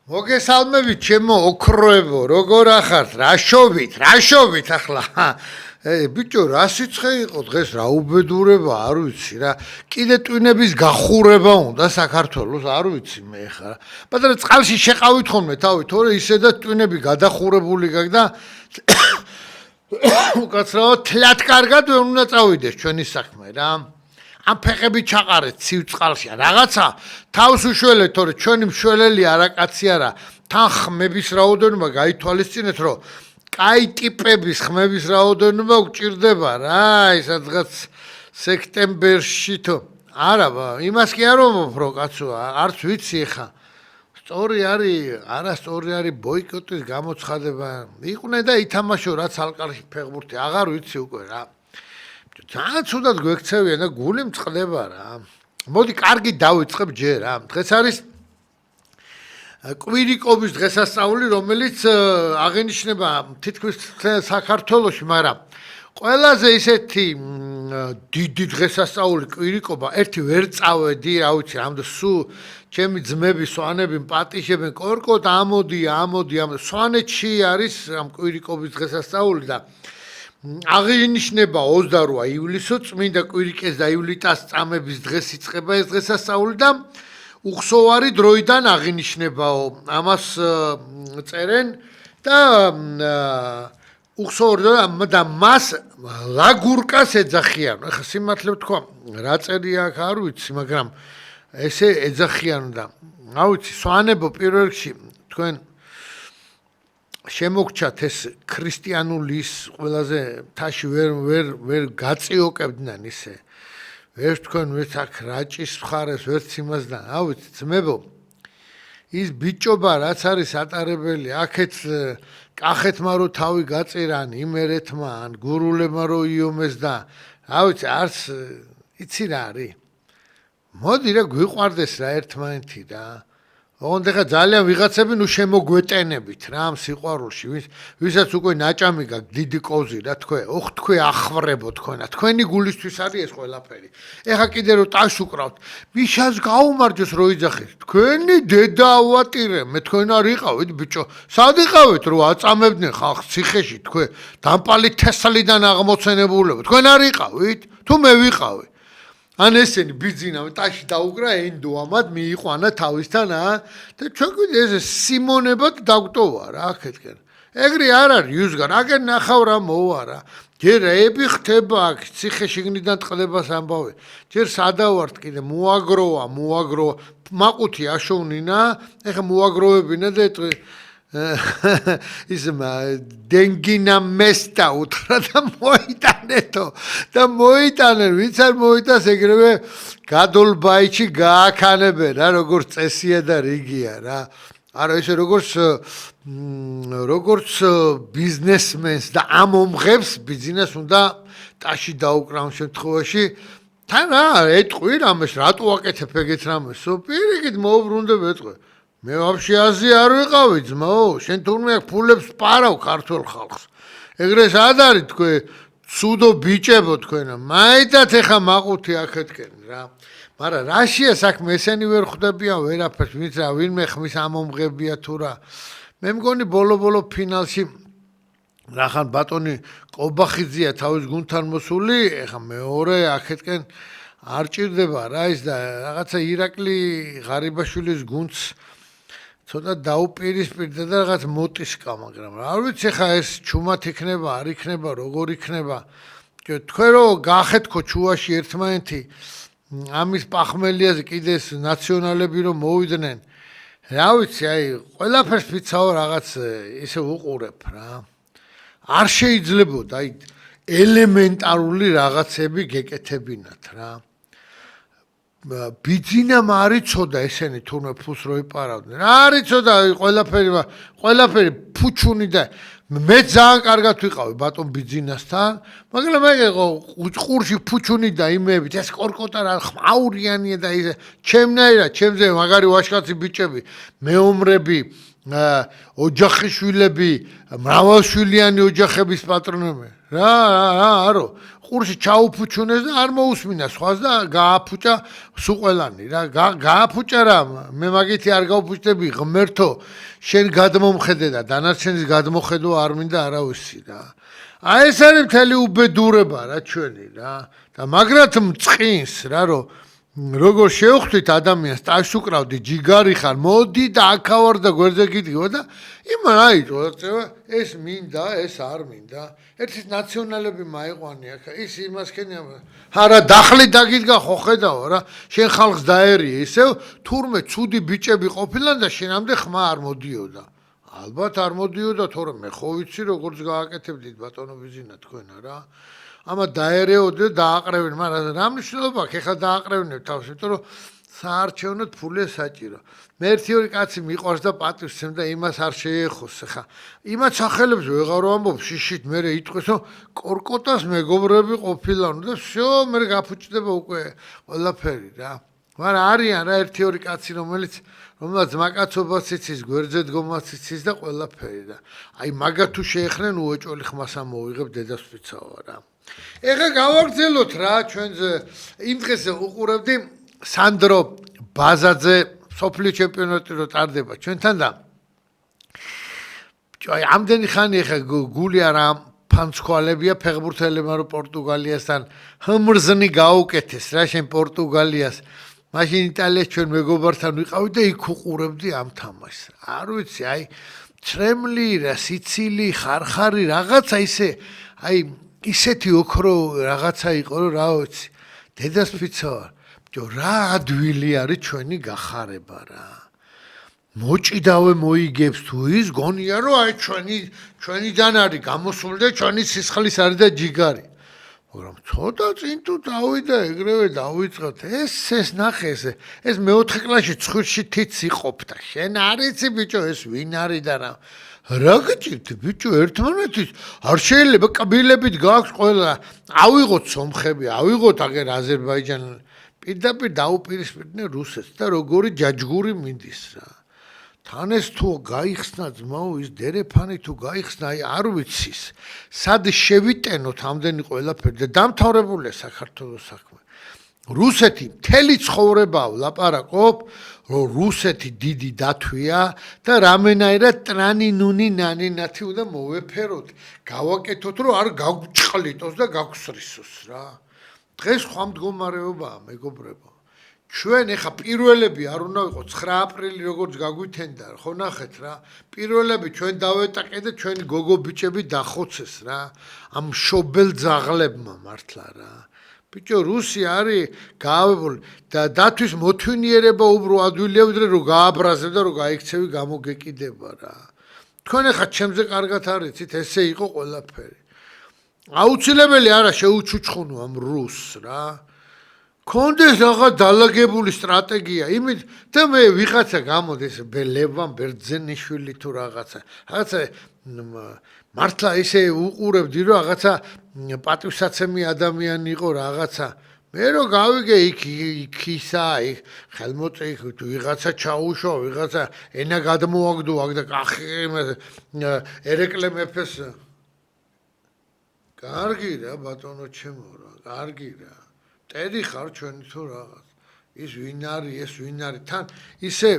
მოგესალმებით ჩემო ოქროებო, როგორ ახართ? რაშობით ახლა? ბიჭო, რა სიცხე იყო დღეს, რა უბედურება, არ ვიცი რა. კიდე ტვინების გახურება უნდა საქართველოს, არ ვიცი მე ხა. პატარა წყალში შეყავით ხოლმე თავი, თორე ისედაც ტვინები გადახურებული გაქვს და უკაცრავად თლად კარგად ვერ უნდა წავიდეს ჩვენი საქმე რა. ამ ფეხები ჩაყარეთ ცივ წყალში რაღაცა თავს უშველეთ თორე ჩვენი მშველელი არაკაცი არა თან ხმების რაოდენობა გაითვალისწინეთ რომ კაი ტიპების ხმების რაოდენობა გჭირდება რა ის რაღაც სექტემბერში თუ არა იმას კი არ ვამბობ კაცო არც ვიცი ხა სწორი არის ბოიკოტის გამოცხადება იყვნენ და ითამაშო რაც ალყარში ფეხბურთი აღარ ვიცი უკვე რა ძალიან ცუდად გვექცევიან და გული მწყდება რა. მოდი კარგი დავიწყებ ჯერ რა. დღეს არის კვირიკობის დღესასწაული, რომელიც აღინიშნება თითქმის საქართველოში, მაგრამ ყველაზე ისეთი დიდი დღესასწაული კვირიკობა, ერთი ვერ წავედი, რა ვიცი, ამდე სულ ჩემი ძმები, სვანები პატიშებენ კორკოდ ამოდი. სვანეთში არის ამ კვირიკობის დღესასწაული და აღინიშნება 28 ივლისო წმინდა კვირიკეს და ივლიტას წამების დღეს იწყება ეს დღესასწაული და უხსოვარი დროიდან აღინიშნებაო ამას წერენ და უხსოვარი და მას ლაგურკას ეძახიან ახლა სიმართლე ვთქვა რა წერია აქ არ ვიცი მაგრამ ესე ეძახიან და რა ვიცი სვანებო პირველ რიგში თქვენ შემოგჩათ ეს ქრისტიანულის ყველაზე თაში ვერ გაწიოკებდნენ ისე ვერ თქვენ ვერც აქ რაჭის მხარეს ვერც იმას და რა ვიცი ძმებო ის ბიჭობა რაც არის ატარებელი აქეთ კახეთმა რო თავი გაწირან იმერეთმა ან გურულებმა რო იომეს და რა ვიცი არც იცი რა არის მოდი რა გვიყვარდეს რა ერთმანეთი რა ოღონდ ახლა ძალიან ვიღაცები ნუ შემოგვეტენებით რა ამ სიყვარულში ვისაც უკვე ნაჭამი გაქვს დიდი კოზი რა თქვენ ახვრებო თქვენა თქვენი გულისთვის არის ეს ყველაფერი ეხა კიდე რომ ტაშ უკრავთ ვიშას გაუმარჯოს რო იძახეთ თქვენი დედა ავატირე მე თქვენ არ იყავით ბიჭო სად იყავით რომ აწამებდნენ ხალხს ციხეში თქვენ დამპალი თესლიდან აღმოცენებულებო თქვენ არ იყავით თუ მე ვიყავი ან ესენი ბიძინა ტაში დაუკრა ენდოამად მიიყვანა თავისთან და ჩვენ კიდე ეს სიმონებად დაგვტოვა რა აქეთკენ ეგრე არ არის იუსგან აგერ ნახავ რა მოვა რა ჯერ ები ხდება აქ ციხე შიგნიდან ტყლებას ამბავე ჯერ სადავართ კიდე მოაგროა მაყუთი აშოვნინა ეხა მოაგროვებინა და ის დინგინა მესტა უთხრა და მოიტანეთო და მოიტანენ ვინც არ მოიტანს ეგრევე გადოლბაიჩი გააქანებენ რა როგორც წესია და რიგია რა არა ესე როგორც ბიზნესმენს და ამ ომღებს ბიზნეს უნდა ტაში დაუკრავ შემთხვევაში თან რა ეტყვი რამეს რატო აკეთებ ეგეთ რამეს პირიქით მოუბრუნდებ ეტყვი მე ვაფშე აზი არ ვიყავი ძმაო შენ თურმე აქ ფულებს პარავ ქართულ ხალხს ეგრე სად არის თქვენ ცუდო ბიჭებო თქვენა მაიტად ეხა მაყუთი აქეთკენ რა მაგრამ რაშია საქმე ესენი ვერ ხვდებიან ვერაფერს ვინც რა ვინმე ხმის ამომღებია თუ რა მე მგონი ბოლო ფინალში რახან ბატონი ყობახიძეა თავის გუნდთან მოსული ეხა მეორე აქეთკენ არ ჭირდება რა ის და რაღაცა ირაკლი ღარიბაშვილის გუნდს ცოტა დაუპირისპირდა და რაღაც მოტისკა მაგრამ არ ვიცი ხა ეს ჩუმად იქნება არ იქნება როგორ იქნება თქვენ რო გახეთქო ჩუაში ერთმანეთი ამის პახმელიაზე კიდე ეს ნაციონალები რომ მოვიდნენ რა ვიცი აი ყველაფერს ვიცაო რაღაც ისე უყურებ რა არ შეიძლებოდა აი ელემენტარული რაღაცები გეკეთებინათ რა ბიძინამ არიცოდა ესენი თურმე ფულს რო იპარავდნენ არიცოდა ყველაფერი ფუჩუნი და მე ძალიან კარგად ვიყავი ბატონ ბიძინასთან მაგრამ ეგ ყურში ფუჩუნი და იმეებით ეს კორკოტა რა ხმაურიანია და ის ჩემნაირად ჩემზე მაგარი ვაშკაცი ბიჭები მეომრები ოჯახიშვილები, მრავალშვილიანი ოჯახების პატრონები. არო, ყურში ჩაუფუჩუნეს და არ მოусმინა სხვას და გააფუჭა სუყველანი რა. გააფუჭა რა, მე მაგითი არ გავფუჭდები ღმერთო, შენ გადმომხედე და დანარჩენის გადმოხედო არ მინდა არავისი რა. აი ეს არის მთელი უბედურება რა ჩვენი რა. და მაგრად მწყინს რა, რომ როგორ შევხვდით ადამიანს, ტაშს უკრავდი, ჯიგარი ხარ, მოდი და აქავარ და გვერდზე გიდგო და იმან აიწო ეს მინდა, ეს არ მინდა. ერთის ნაციონალები მაიყვანი აქ, ის იმას ქენია. არა დახლი დაგიდგა ხო ხედავ რა, შენ ხალხს დაერიე ისევ, თურმე ცუდი ბიჭები ყოფილან და შენამდე ხმა არ მოდიოდა. ალბათ არ მოდიოდა, თორემ მე ხო ვიცი როგორც გააკეთებდით ბატონო ბიზინა თქვენა რა. ამა დაერეოდე დააყრევენ, მაგრამ რა მნიშვნელობა აქვს ეხლა დააყრევინებ თავს, იმიტომ რომ საარჩევნოდ ფულია საჭირო. მე ერთი ორი კაცი მიყვარს და პატივს სცემ და იმას არ შეეხოს ხა. იმათ სახელებს ვეღარ ვამბობ შიშით, მე იტყვის რომ კორკოტას მეგობრები ყოფილან და всё, მე გაფუჭდება უკვე ყველაფერი რა. მაგრამ არიან რა ერთი ორი კაცი რომელიც მაკაცობას იცის, გვერდზე დგომას იცის და ყველაფერი რა. აი მაგათ თუ შეეხნენ უეჭველი ხმასა მოვიღებ დედას ვიცავა რა. ეხლა გავაგრძელოთ რა ჩვენზე იმ დღეს უყურებდი სანდრო ბაზაძე სოფლიო ჩემპიონატი რო ტარდება ჩვენთან და აი ამდენი ხანი ეხლა გული არა ფანცქვალებია ფეხბურთელებმა რო პორტუგალიასთან ჰმრზნი გაუკეთეს რა შენ პორტუგალიას მაშინ იტალიას ჩვენ მეგობართან ვიყავი და იქ უყურებდი ამ თამაშს არ ვიცი აი ცრემლი რა სიცილი ხარხარი რაღაცა ისე აი ისეთი ოქრო რაღაცა იყო რომ რა ვიცი დედას ფიცავარ რა ადვილი არის ჩვენი გახარება რა მოჭიდავე მოიგებს თუ ის გონია რომ აი ჩვენიდან არის გამოსული და ჩვენი სისხლის არის და ჯიგარი მაგრამ ცოტა წინ თუ დავიდა ეგრევე დავიწყოთ ეს ნახე ეს მეოთხე კლასში ცხვირში თიც იყოფდა შენ არ იცი ბიჭო ეს ვინ არის და რა გჭირთ ბიჭო ერთმანეთის არ შეიძლება კბილებით გააქვს ყველა ავიღოთ სომხები ავიღოთ აგერ აზერბაიჯანი პირდაპირ დაუპირისპირდნენ რუსეთს და როგორი ჯაჯგური მინდის რა თან ეს თუ გაიხსნა ძმაო ის დერეფანი თუ გაიხსნა აი არ ვიცის სად შევიტენოთ ამდენი ყველაფერი და დამთავრებულია საქართველოს საქმე რუსეთი მთელი ცხოვრება ვლაპარაკობ რომ რუსეთი დიდი დათვია და რამენაირად ტრანი ნუნი ნანი ნათი უნდა მოვეფეროთ გავაკეთოთ რომ არ გავჭყლიტოს და გავქსრისოს რა დღეს სხვა მდგომარეობაა მეგობრებო ჩვენ ეხა პირველები არ უნდა ვიყოთ 9 აპრილი როგორც გაგვითენდა ხო ნახეთ რა პირველები ჩვენ დავეტაკე და ჩვენი გოგო ბიჭები დახოცეს რა ამ შობელ ძაღლებმა მართლა რა ბიჭო რუსი არის გაავებული და დათვის მოთვინიერება უბრალოდ ადვილია ვიდრე რომ გააბრაზებ და რომ გაიქცევი გამოგეკიდება რა თქვენ ეხა ჩემზე კარგად არიცით ესე იყო ყველაფერი აუცილებელი არა შეუჩუჩხუნო ამ რუსს რა კონდეს რაღაც დალაგებული სტრატეგია იმით და მე ვიღაცა გამოდის ლევან ბერძენიშვილი თუ რაღაცა მართლა ისე უყურებდი რომ რაღაცა პატივსაცემი ადამიანი იყო რაღაცა მე რო გავიგე იქისა იქ ხელმოწე იქ ვიღაცა ჩაუშვა ვიღაცა ენა გადმოაგდო აქ და კახი ერეკლე მეფეს კარგი რა ბატონო ჩემო რა კარგი რა ტერი ხარ ჩვენი თუ რაღაც ის ვინ არის თან ისე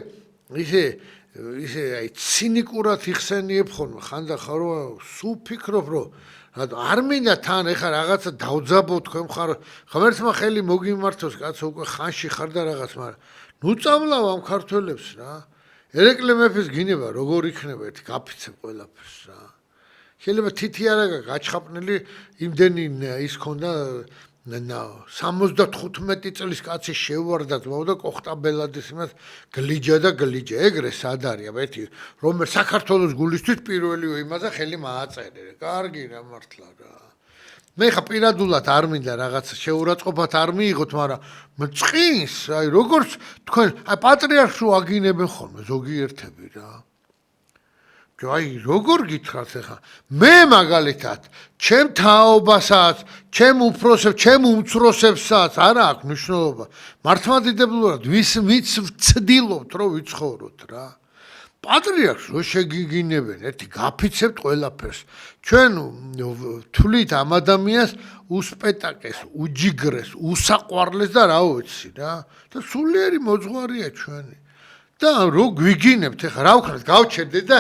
აი ცინიკურად იხსენიებ ხოლმე ხანდახარ რომ სულ ფიქრობ რომ არ მინდა თან ეხა რაღაცა დავძაბო თქვენ ხარ ღმერთმა ხელი მოგიმართოს კაცო უკვე ხანში ხარ და რაღაც მაგრამ ნუ წამლავ ამ ქართველებს რა ერეკლე მეფეს გინება როგორ იქნება ერთი გაფიცებ ყველაფერს რა შეიძლება თითი არა გაჩხაპნელი იმდენი ის ქონდა 75 წლის კაცი შევარდა ძმაო და კოხტაბელადის იმას გლიჯა ეგრე სად არის აბეთი რომ საქართველოს გულისთვის პირველივე იმაზე ხელი მააწერე კარგი რა მართლა რა მე ხა პირადულად არ მინდა რაღაც შეურაცხყოფად არ მიიღოთ მაგრამ მწყინს აი როგორც თქვენ აი პატრიარქს აგინებენ ხოლმე ზოგიერთები რა აი როგორ გითხრათ ახლა მე მაგალითად ჩემ თაობასაც ჩემ უფროსებს ჩემ უმცროსებსაც არა აქვს მნიშვნელობა მართლმადიდებლურად ვიც ვცდილობთ რომ ვიცხოვროთ რა პატრიარქს რო შეგიგინებენ, ერთი გაფიცებთ ყველაფერს. ჩვენ თვლით ამ ადამიანს უსპეტაკეს, უჯიგრეს, უსაყვარლეს და რა ვიცი რა. და სულიერი მოძღვარია ჩვენი. და რო გვიგინებთ, ეხლა რა ვქნათ, გავჩერდეთ და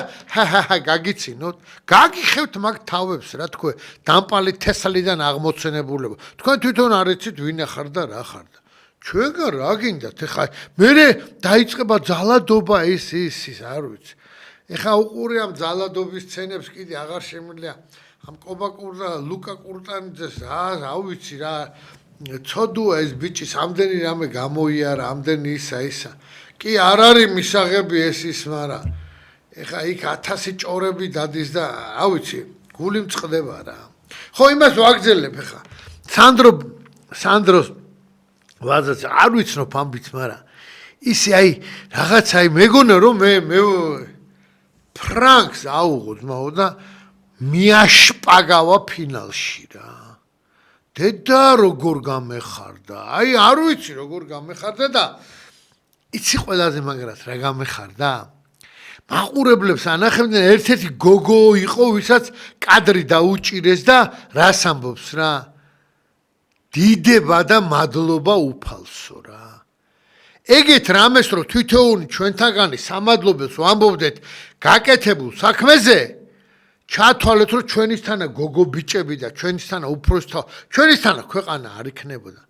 გაგიცინოთ. გაგიხევთ მაგ თავებს, რა თქვა, დამპალი თესლიდან აღმოცენებულება. თქვენ თვითონ არ იცით ვინ ახარ და რა ხარ და. ჩვენგან რა გინდათ, ეხლა მე დაიწყება ძალადობა ის, არ ვიცი. ეხლა უყურე ამ ძალადობის სცენებს კიდე აღარ შემიძლია ამ კობაკურ და ლუკა კურტანიძეს რა ვიცი რა ცოდუა ეს ბიჭის ამდენი რამე გამოიარა, ამდენი ისა. კი არ არის მისაღები ეს ის, მაგრამ ეხლა იქ 1000 ჭორები დადის და რა ვიცი, გული მწყდება რა. ხო იმას ვაგრძელებ ეხლა. სანდროს ვაზაც არ ვიცნობ ამბიც, მაგრამ ისე რაღაცა მეგონა რომ მე ფრანკს აუღო ძმაო და მიაშპაგავა ფინალში რა. დედა როგორ გამეხარდა. არ ვიცი როგორ გამეხარდა და იცი ყველაზე მაგრად რა გამეხარდა? მაყურებლებს ანახებდნენ ერთ-ერთი გოგო იყო, ვისაც კადრი დაუჭირეს და რას ამბობს რა? დიდება და მადლობა უფალსო რა. ეგეთ რამეს რო თვითონი ჩვენთაგანი სამადლობელს ვამბობდეთ გაკეთებულ საქმეზე, ჩათვალეთ რომ ჩვენისთანა გოგო ბიჭები და ჩვენისთანა უფროსთა, ჩვენისთანა ქვეყანა არ იქნებოდა.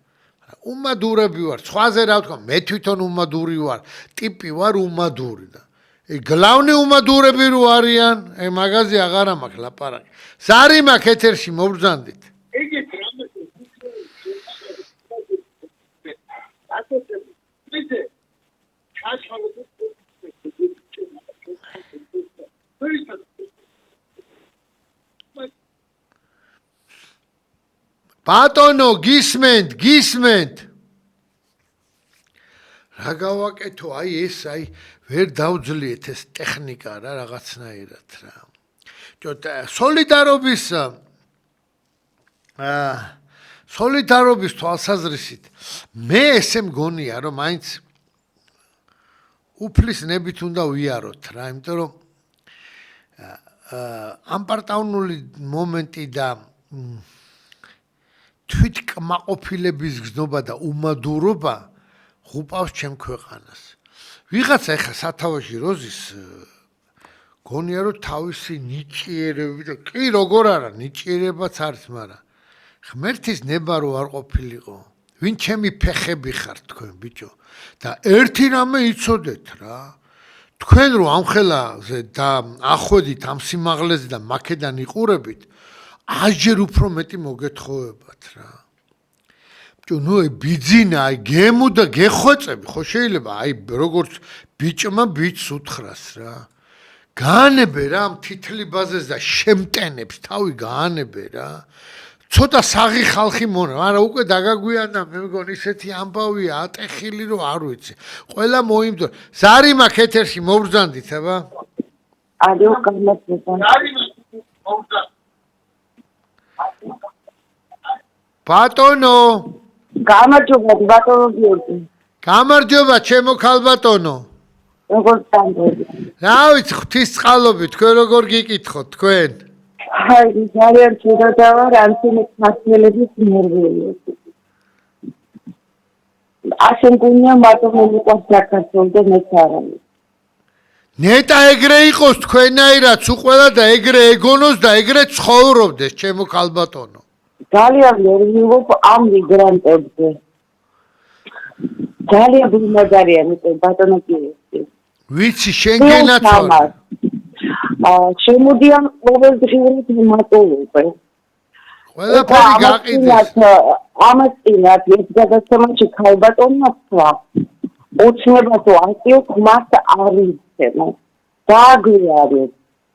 უმადურები ვარ, სხვაზე რა ვთქვა, მე თვითონ უმადური ვარ, ტიპი ვარ უმადური და გლავნი უმადურები რო არიან, მაგაზე აღარ მაქვს ლაპარაკი. ზარი მაქვს ეთერში მობრძანდით. ეგეთ რამეს ბატონო გისმენთ რა გავაკეთო ეს ვერ დავძლიეთ ეს ტექნიკა რა რაღაცნაირად რა სოლიდარობის თვალსაზრისით მე ესე მგონია რომ მაინც უფლის ნებით უნდა ვიაროთ რა იმიტომ რომ ამ პარტაუნული მომენტი და თვით კმაყოფილების გზნობა და უმადურობა ღუპავს ჩემ ქვეყანას. ვიღაცა ეხა სათავეში როზის გონია რომ თავისი ნიჭიერები და კი როგორ არა ნიჭიერებაც არის, მაგრამ ღმერთის ნება რო არ ყოფილიყო. ვინ ჩემი ფეხები ხართ თქვენ ბიჭო და ერთი რამე იცოდეთ რა. თქვენ რო ამხელაზე და ახვედით ამ სიმაღლეზე და მაქედან იყურებით აჯერ უფრო მეტი მოგეთხოვებათ რა. ნუ ბიძინა გემო და გეხვეწები ხო შეიძლება როგორც ბიჭმა ბიჭს უთხრას რა. გაანებე რა თითლიბაზეს და შემტენებს თავი გაანებე რა. ცოტა საღი ხალხი მონა, მაგრამ უკვე დაგაგვიანდა მე მგონი ისეთი ამბავია ატეხილი რომ არ ვიცი. ყველა მოიმდო. ზარი მაქვს ეთერში მოვბრძანდით აბა. ალო გამარჯობა. ზარი მოვბრძანდით. ბატონო გამარჯობა ბატონო გიორგი. გამარჯობა ჩემო ქალბატონო. როგორ სტანდარტი? რა ვიცი ღვთისწყალობით თქვენ როგორ გიკითხოთ თქვენ? ძალიან ცუდადა ვარ ანთიმის მასწავლებლების ნერვიულობა. ასე მგონია მარტო მიყვარს საქართველოს და მეც არა. ნეტა ეგრე იყოს თქვენაირად უყველა და ეგრე ეგონოს და ეგრე ცხოვრობდეს ჩემო ქალბატონო. ძალიან ნერვიულობ ამ მიგრანტებზე. ძალიან ბუნებარია მე ბატონო გიორგი. ვიცი შენგენაც ვარ. შემოდიან ყოველდღიურად მატულობე. ყველაფერი გაყიდეს. ამას წინათ ეს გადაცემაში ქალბატონმა თქვა. ოცნება თუ არტიო ხმას არ იცემო. დააგვიარეს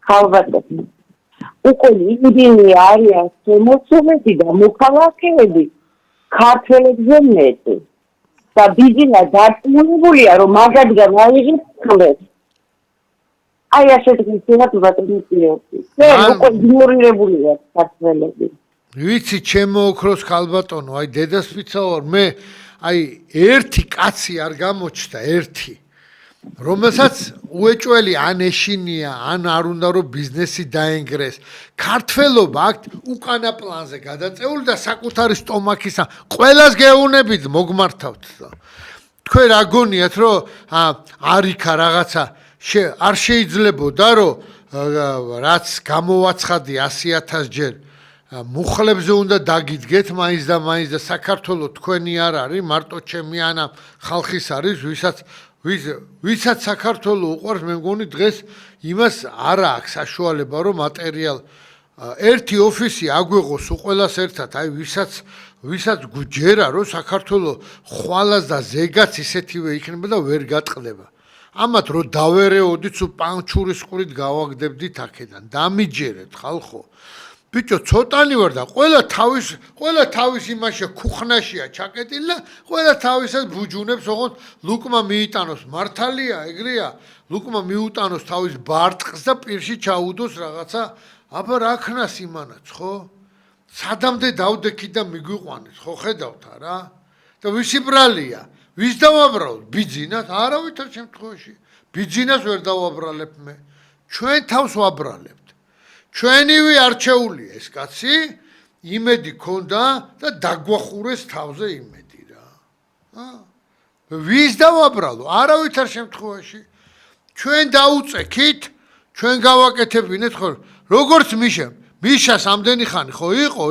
ქალბატონი. უკვე იმდენი არიან შემოსულები და მოქალაქეები ქართველებზე მეტი. და ბიძინა დარწმუნებულია რომ მაგადგან აიღებს ხლებს. აი ასეთ გიცნობთ ბატონო გიორგი. უკვე გმორირებულია ქართველები. ვიცი ჩემო ოქროს ქალბატონო, აი დედასპიცა ვარ მე, აი ერთი კაცი არ გამოჩნდა ერთი. რომელსაც უეჭველი ან ეშინია, ან არ უნდა რომ ბიზნესი დაენგრეს. ქართველობა აქ უკანა პლანზე გადაწეული და საკუთარი სტომაქისა ყველას გეუნებით მოგმართავთ. თქვენ რა გონიათ რომ არიქა რაღაცა არ შეიძლებოდა რომ რაც გამოვაცხადი 100,000 ჯერ მუხლებზე უნდა დაგიდგეთ მაინც და საქართველოს თქვენი არ არის მარტო ჩემი ანა ხალხის არის ვისაც საქართველოს უყვარს მე მგონი დღეს იმას არ აქვს საშუალება რომ მატერიალ ერთი ოფისი აგვეღოს უყველას ერთად აი ვისაც გუჯერა რომ საქართველოს ხვალას და ზეგაც ისეთივე იქნება და ვერ გატყდება ამათ რომ დავერეოდით სულ პანჩურის ყურით გავაგდებდით აქედან დამიჯერეთ ხალხო ბიჭო ცოტანი ვარ და ყველა თავის იმაშია ქუხნაშია ჩაკეტილი და ყველა თავისას ბუჯუნებს ოღონდ ლუკმა მიიტანოს მართალია ეგრეა ლუკმა მიუტანოს თავის ბარტყს და პირში ჩაუდოს რაღაცა აბა რა ქნას იმანაც ხო სადამდე დავდექით და მიგვიყვანეს ხო ხედავთ არა და ვისი ბრალია ვის დავაბრალოთ ბიძინას არავითარ შემთხვევაში ბიძინას ვერ დავაბრალებ მე ჩვენ თავს ვაბრალებთ ჩვენივე არჩეულია ეს კაცი იმედი ქონდა და დაგვახურეს თავზე იმედი რა ვის დავაბრალო არავითარ შემთხვევაში ჩვენ დაუწექით ჩვენ გავაკეთებინეთ ხო როგორც მიშას ამდენი ხანი ხო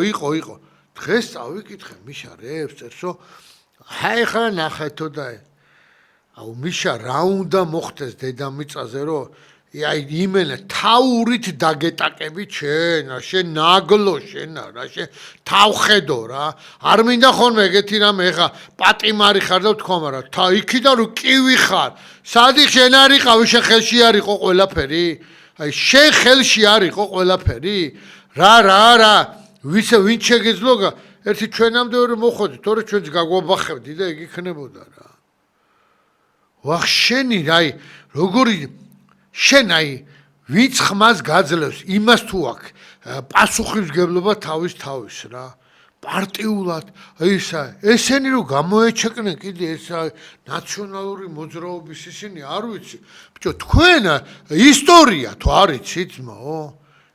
იყო დღეს წავიკითხე მიშა რევს წერსო აი ხა ნახეთო და აუ მიშა რა უნდა მოხდეს დედამიწაზე რომ აი იმენა თაურით დაგეტაკები შენ ნაგლო შენ რა შენ თავხედო რა არ მინდა ხოლმე ეგეთი რამე ეხა პატიმარი ხარ და თქვა მაგრამ იქიდან რომ კივი ხარ სადი შენ არ იყავი შენ ხელში არ იყო ყველაფერი აი შენ ხელში არ იყო ყველაფერი რა ვინ შეგეძლო ერთი ჩვენამდე ვერ მოხოდი თორე ჩვენც გაგვაბახებდი და ეგ იქნებოდა რა ვახ შენი აი როგორი შენ აი ვინც ხმას გაძლევს იმას თუ აქ პასუხისმგებლობა თავის რა პარტიულად ესენი რომ გამოეჩეკნენ კიდე ეს ნაციონალური მოძრაობის ისინი არ ვიცი ბიჭო თქვენ ისტორია თუ არ იცით ძმაო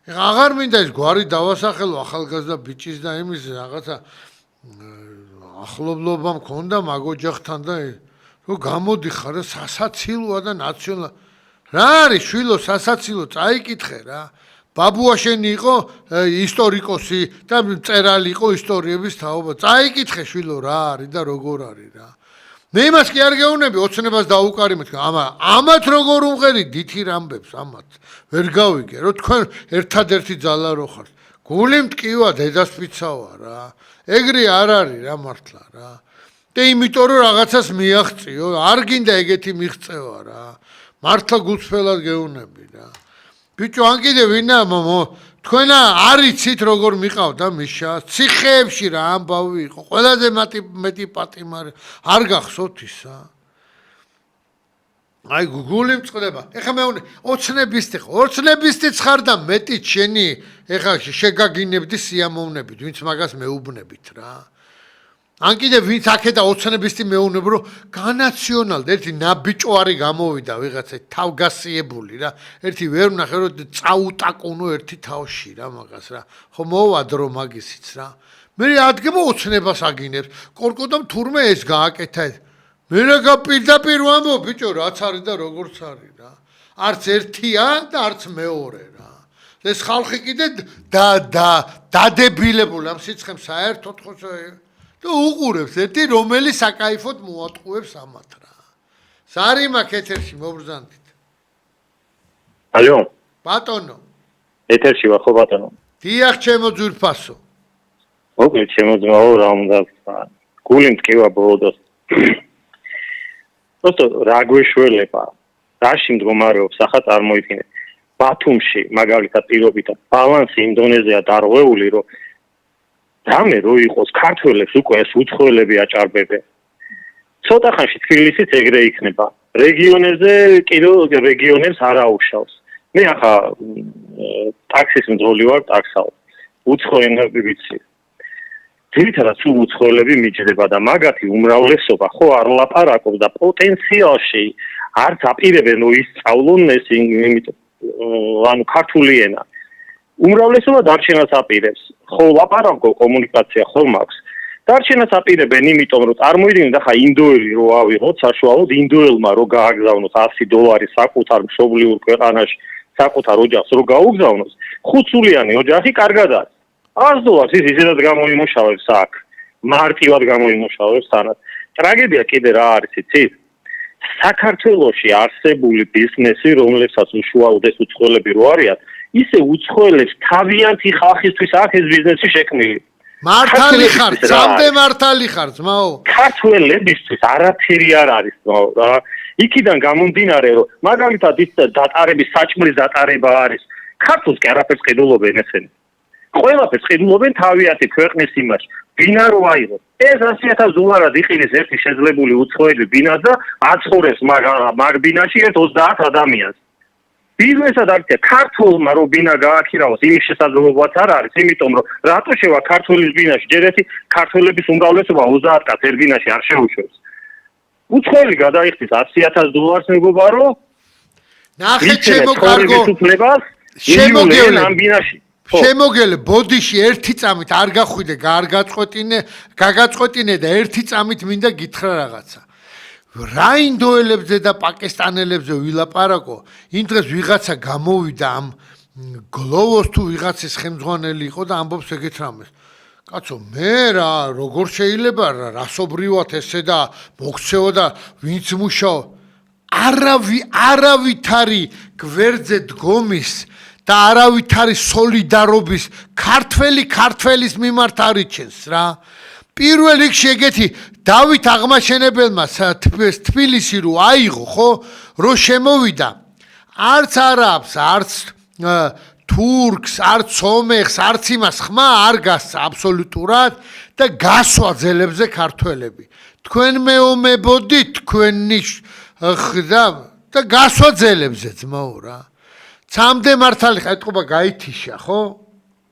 აღარ მინდა ეს გვარი დავასახელო ახალგაზრდა ბიჭის და იმის რაღაცა ახლობლობა მქონდა მაგოჯახთან და რომ გამოდიხარ სასაცილოა და ნაციონალური რა არის შვილო სასაცილო წაიკითხე რა ბაბუაშენი იყო ისტორიკოსი და მწერალი იყო ისტორიების თაობა წაიკითხე შვილო რა არის და როგორ არის რა მე იმას კი არ გეუბნები ოცნებას დაუკარიმეთ ამათ როგორ უმღერი დითი რამბებს ამათ ვერ გავიგე რომ თქვენ ერთადერთი ძალა რო ხართ გული მტკივა დედასპიცავა რა ეგრე არ არის რა მართლა რა და იმიტომ რომ რაღაცას მიაღწიო არ გინდა ეგეთი მიღწევა რა მართლა გულწრფელად გეუბნები რა ბიჭო ან კიდე ვინა თქვენ არ იცით როგორ მიყავდა მიშა ციხეებში რა ამბავი იყო ყველაზე მეტი პატიმარი არ გახსოვთ ისა აი გული მწყდება ეხა მე ოცნებისტი ხარ და მეტი შენი ეხა შეგაგინებდი სიამოვნებით ვინც მაგას მეუბნებით რა ან კიდე ვინც აქედა ოცნებისტი მეუბნებ რომ განაციონალდა ერთი ნაბიჭვარი გამოვიდა ვიღაცა თავგასიებული რა ერთი ვერ ვნახე რომ წაუტაკუნო ერთი თავში რა მაგას რა ხო მოვადრო მაგისიც რა მე ადგება ოცნებას აგინებს კორკოდამ თურმე ეს გააკეთა მე რა პირდაპირ ვამბობ ბიჭო რაც არის და როგორც არის რა არც ერთია და არც მეორე რა ეს ხალხი კიდე დადებილებული ამ სიცხემ საერთოდ ხო და უყურებს ერთი რომელიც საკაიფოდ მოატყუებს ამათ რა სარიმა ეთერში მობრძანდით ალო ბატონო ეთერში ვარ ხო ბატონო დიახ ჩემო ძვირფასო მოგეთ ჩემო ძმაო რა უნდა გული მტკივა ბოლოს просто რა გვეშველება რაში მდგომარეობს ახლა წარმოიდგინეთ ბათუმში მაგალითად პირობითად ბალანსი იმ დონეზეა დარღვეული რომ რამე რო იყოს ქართველებს უკვე ეს უცხოელები აჭარბებენ ცოტა ხანში თბილისიც ეგრე იქნება რეგიონებზე კიდევ რეგიონებს არ აუშავს მე ახლა ტაქსის მძღოლი ვარ ტაქსალ უცხოენები ვიცი ძირითადად სულ უცხოელები მიჯდება და მაგათი უმრავლესობა ხო არ ლაპარაკობს და პოტენციალში არც აპირებენ რომ ისწავლონ ეს იმიტომ ანუ ქართული ენა. უმრავლესობა დარჩენას აპირებს. ხო ლაპარაკო კომუნიკაცია ხომ აქვს. დარჩენას აპირებენ იმიტომ რომ წარმოიდგინეთ ახლა ინდოელი რო ავიღოთ საშუალოდ ინდოელმა რო გააგზავნოს $100 საკუთარ მშობლიურ ქვეყანაში საკუთარ ოჯახს რო გაუგზავნოს 5 სულიანი ოჯახი კარგად არის. $100 ის ისედაც გამოიმუშავებს აქ. მარტივად გამოიმუშავებს თანაც. ტრაგედია კიდე რა არის იცით? საქართველოში არსებული ბიზნესი, რომლებსაც უშუალოდ ეს უცხოელები რო არიან, ისე უცხოელებს თავიანთი ხალხისთვის აქ ეს ბიზნესი შექმნილი. მართალი ხარ, სამდე მართალი ხარ, ძმაო. ქართველებისთვის არაფერი არ არის, ძმაო, რა. იქიდან გამომდინარე, რომ მაგალითად ის დატარების საჭმლის დატარება არის. ქართულს კი არაფერს ყიდულობენ ესენი. ყველაფერს ყიდულობენ თავიანთი ქვეყნის იმაში. ბინა რო აიღოს. ეს $100,000 იყიდეს ერთი შეძლებული უცხოელი ბინას და აცხოვრებს მაგ ბინაში ერთ 30 ადამიანს. ბიზნესად არქიტექტ ქართულმა რო ბინა გააქირავოს იმის შესაძლებლობაც არ არის, იმიტომ რომ რატო შევა ქართულის ბინაში ჯერ ერთი ქართველების უმრავლესობა 30 კაც ერთ ბინაში არ შეუშვებს. უცხოელი გადაიხდის $100,000 მეგობარო. ნახე ჩემო კარგო. შემოგევლე ამ ბინაში. შემოგელე ბოდიში ერთი წამით არ გახვიდე, გაგაწყვეტინე და ერთი წამით მინდა გითხრა რაღაცა. რა ინდოელებზე და პაკისტანელებზე ვილაპარაკო, იმ დღეს ვიღაცა გამოვიდა ამ გლოვოს თუ ვიღაცის ხელმძღვანელი იყო და ამბობს ეგეთ რამეს. კაცო, მე რა, როგორ შეიძლება რასობრივად ესე და მოქცევა და ვინც მუშაო, არავითარი გვერდზე დგომის და არავითარი სოლიდარობის ქართველის მიმართ არიჩენს რა. პირველ რიგში ეგეთი დავით აღმაშენებელმა თბილისი რო აიღო, ხო, რო შემოვიდა. არც არაბს, არც თურქს, არც სომეხს, არც იმას ხმა არ გასცა აბსოლუტურად და გასვა ძელებზე ქართველები. თქვენ მეომებოდით თქვენი ხდა და გასვა ძელებზე ძმაო რა. სამდე მართალი ხარ, ეთყობა გაითიშა, ხო?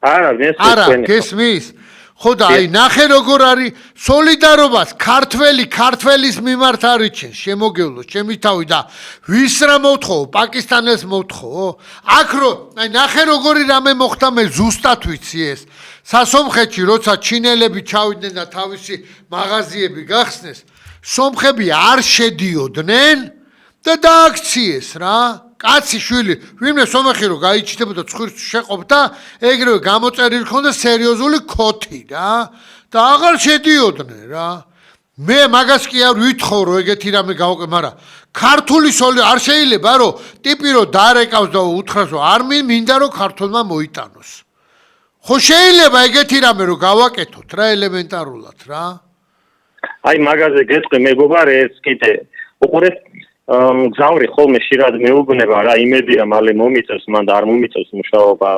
არა, გესმის? ხო და აი ნახე როგორ არის სოლიდარობას ქართველის მიმართ არიჩენს, შემოგევლოს, ჩემი თავი და ვის რა მოთხოვო, პაკისტანელს მოთხოვო? აქ რო, აი ნახე როგორი რამე მოხდა მე ზუსტად ვიცი ეს. სასომხეთში როცა ჩინელები ჩავიდნენ და თავისი მაღაზიები გახსნეს, სომხები არ შედიოდნენ და დააქციეს რა. კაცი შვილი, ვინმე სომეხი რო გაიჩნდებოდა ცხვირს შეყოფდა, ეგრევე გამოწერილი ჰქონდა სერიოზული ქოთი რა და აღარ შედიოდნენ რა. მე მაგას კი არ ვითხოვ რომ ეგეთი რამე გავაკეთე, მაგრამ ქართული სოლი არ შეიძლება რომ ტიპი რო დარეკავს და უთხრას რომ არ მინდა რომ ქართულმა მოიტანოს. ხო შეიძლება ეგეთი რამე რომ გავაკეთოთ რა ელემენტარულად რა. აი მაგაზე გეტყვი მეგობარე ეს კიდე უყურეთ გზავრი ხოლმე ხშირად მეუბნება რა იმედია მალე მომიწევს მან და არ მომიწევს მუშაობა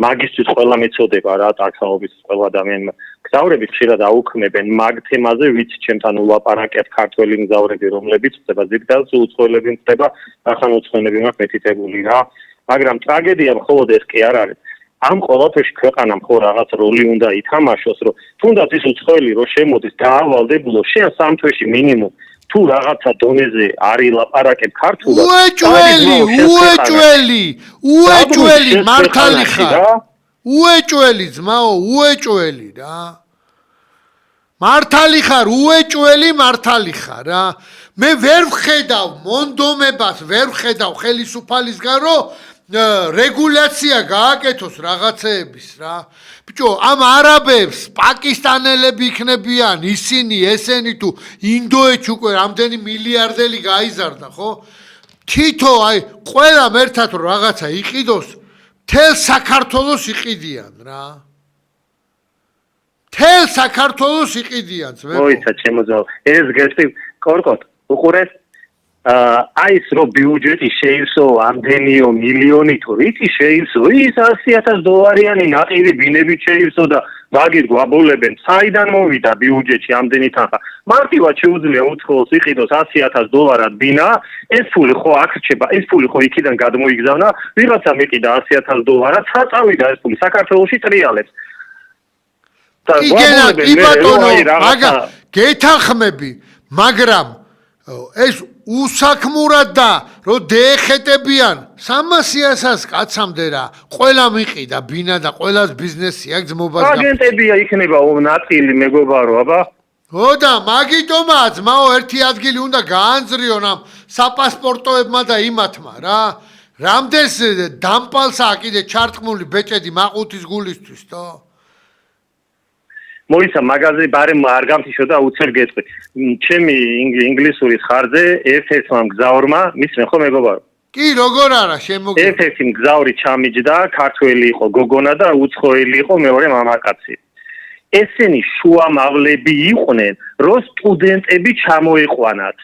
მაგისტრის ყველა მეწოდება რა ტახაობის ყველა ადამიანმა გზავრები ხშირად აუქმებენ მაგ თემაზე ვიც ჩემთან ულაპარაკეთ ქართველი მგზავრები რომლებიც ხდება ზიგდალს უცხოელები ხდება ახან უცხოელები მაქვს მეთითებული რა მაგრამ ტრაგედია მხოლოდ ეს კი არ არის ამ ყველაფერში ქვეყანამ ხო რაღაც როლი უნდა ითამაშოს რომ თუნდაც ის უცხოელი რო შემოდის დაავალდებულო შენ სამ თვეში მინიმუმ თუ რაღაცა დონეზე არის ლაპარაკებ ქართულად უეჭველი მართალი ხარ უეჭველი ძმაო უეჭველი რა მართალი ხარ მართალი ხარ რა მე ვერ ვხედავ მონდომებას ვერ ვხედავ ხელისუფალისგან რომ რეგულაცია გააკეთოს რაღაცეების რა ბიჭო ამ არაბებს პაკისტანელები იქნებიან ისინი ესენი თუ ინდოეთში უკვე რამდენი მილიარდელი გაიზარდა ხო თითო აი ყველამ ერთად რომ რაღაცა იყიდოს თელ საქართველოს იყიდიან რა თელ საქართველოს იყიდიან ძმებო მოიცა ჩემო ეს გესტი კორკოტ უყურეს აის რო ბიუჯეტი შეივსო ამდენიო მილიონი თუ რითი შეივსო ის $100,000 ნაყირი ბინები შეივსო და მაგით გვაბოლებენ საიდან მოვიდა ბიუჯეტში ამდენი თანხა მარტივად შეუძლია უცხოელს იყიდოს $100,000 ბინა ეს ფული ხო აქ რჩება ეს ფული ხო იქიდან გადმოიგზავნა ვიღაცა მიყიდა $100,000 ცა წავიდა ეს ფული საქართველოში ტრიალებს და გვაბოლებენ მე რა გეთანხმები მაგრამ ეს უსაქმურად და რო დაეხეტებიან 300-ას კაცამდე რა ყველა მიყიდა ბინა და ყველას ბიზნესი აქვს ძმობას აგენტებია იქნება ნაწილი მეგობარო აბა ოდა მაგიტომაც მაო ერთი ადგილი უნდა გაანძრიონ ამ საპასპორტოებმა და იმათმა რა რამდენს დამპალსაა კიდე ჩარტყმული ბეჭედი მაყუთის გულისთვის თო მოიცა მაგაზე ბარემ არ გამთიშო და უცებ გეტყვი ჩემი ინგლისურის ხარზე ერთ-ერთმა მგზავრმა მისმენ ხო მეგობარო კი როგორ არა შემოგე ერთ-ერთი მგზავრი ჩამიჯდა ქართველი იყო გოგონა და უცხოელი იყო მეორე მამაკაცი ესენი შუამავლები იყვნენ რომ სტუდენტები ჩამოიყვანათ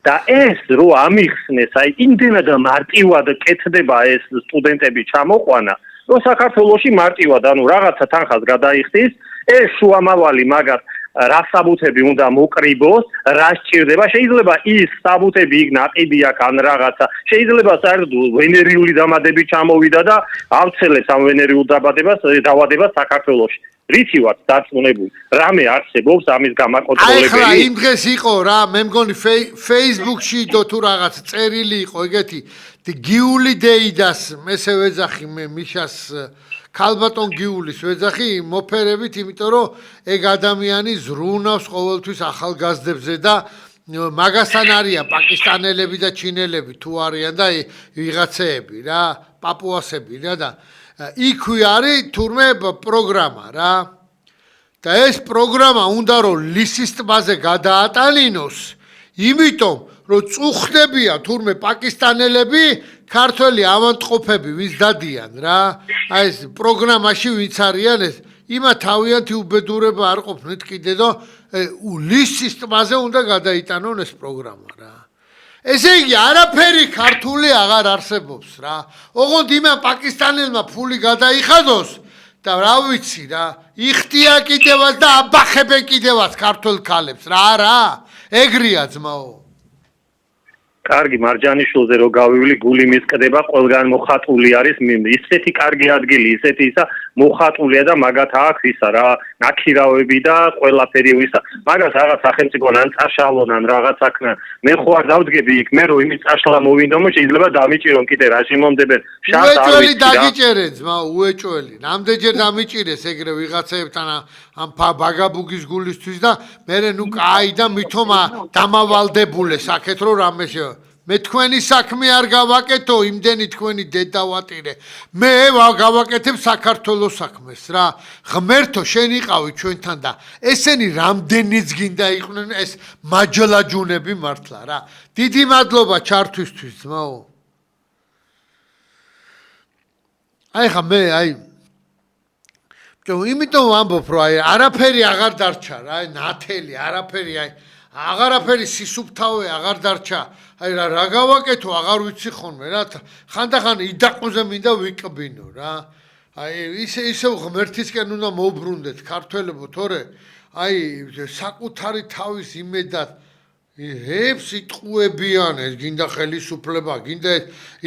და ეს რო ამიხსნეს აი იმდენად მარტივად კეთდება ეს სტუდენტები ჩამოყვანა რომ საქართველოში მარტივად ანუ რაღაცა თანხას გადაიხდის ეს შუამავალი მაგას რა საბუთები უნდა მოკრიბოს რა სჭირდება შეიძლება ის საბუთები იქ ნაყიდი აქვს ან რაღაცა შეიძლება საერთოდ ვენერიული დამატები ჩამოვიდა და ავცელებს ამ ვენერიულ დავადებას საქართველოში რითი ვართ დარწმუნებული რამე არსებობს ამის გამაკონტროლებელი ახლა იმ დღეს იყო რა მე მგონი Facebook-ში თუ რაღაც წერილი იყო ეგეთი გიული დეიდას მესე ვეძახი მე მიშას ქალბატონ გიულის ვეძახი მოფერებით იმიტომ რომ ეგ ადამიანი ზრუნავს ყოველთვის ახალგაზრდებზე და მაგასთან არიან პაკისტანელები და ჩინელები თუ არიან და ვიღაცეები რა პაპუასები რა და იქვე არის თურმე პროგრამა რა და ეს პროგრამა უნდა რომ ლისის ტბაზე გადაატანინოს იმიტომ რომ წუხდებია თურმე პაკისტანელები ქართველი ავანტყოფები ვის დადიან რა აი ეს პროგრამაში ვინც არიან ეს იმა თავიანთი უბედურება არ ყოფნით კიდე და ლისის ტბაზე უნდა გადაიტანონ ეს პროგრამა რა ესე იგი არაფერი ქართული აღარ არსებობს რა ოღონდ იმან პაკისტანელმა ფული გადაიხადოს და რა ვიცი რა იხტია კიდევაც და აბახებენ კიდევაც ქართულ ქალებს რა ეგრია ძმაო კარგი მარჯანიშვილზე რო გავივლი გული მისკდება ყველგან მოხატული არის ისეთი კარგი ადგილი ისეთი ისა მოხატულია და მაგათ აქვს ისა რა ნაქირავები და ყველაფერი ისა მაგას რაღაც სახელმწიფო ან წაშალონ ან რაღაც აქნა მე ხო არ დავდგები იქ მე რო იმის წაშლა მოვინდომო შეიძლება დამიჭირონ კიდე რა შემომდებენ შანს არ ვიცი რა დაგიჭერენ ძმა უეჭველი რამდენჯერ დამიჭირეს ეგრე ვიღაცებთან ამ ბაგაბუგის გულისთვის და მე ნუ კაი და მithoma დამავალდებულე საკეთ რო რამე მე თქვენი საქმე არ გავაკეთო იმდენი თქვენი დედავატირე მე გავაკეთებ საქართველოს საქმეს რა ღმერთო შენ იყავი ჩვენთან და ესენი რამდენიც გინდა იყვნენ ეს მაჯლაჯუნები მართლა რა დიდი მადლობა ჩართვისთვის ძმაო აი ხა მე აი იმიტომ ვამბობ რომ აი არაფერი აღარ დარჩა რა აი ნათელი არაფერი აი აღარაფერი სისუფთავე აღარ დარჩა აი რა გავაკეთო აღარ ვიცი ხოლმე რა ხანდახან იდაყმოზე მინდა ვიკბინო რა აი ისევ ღმერთისკენ უნდა მოვბრუნდეთ ქართველებო თორე აი საკუთარი თავის იმედად ებს იტყუებიან ეს გინდა ხელისუფლება გინდა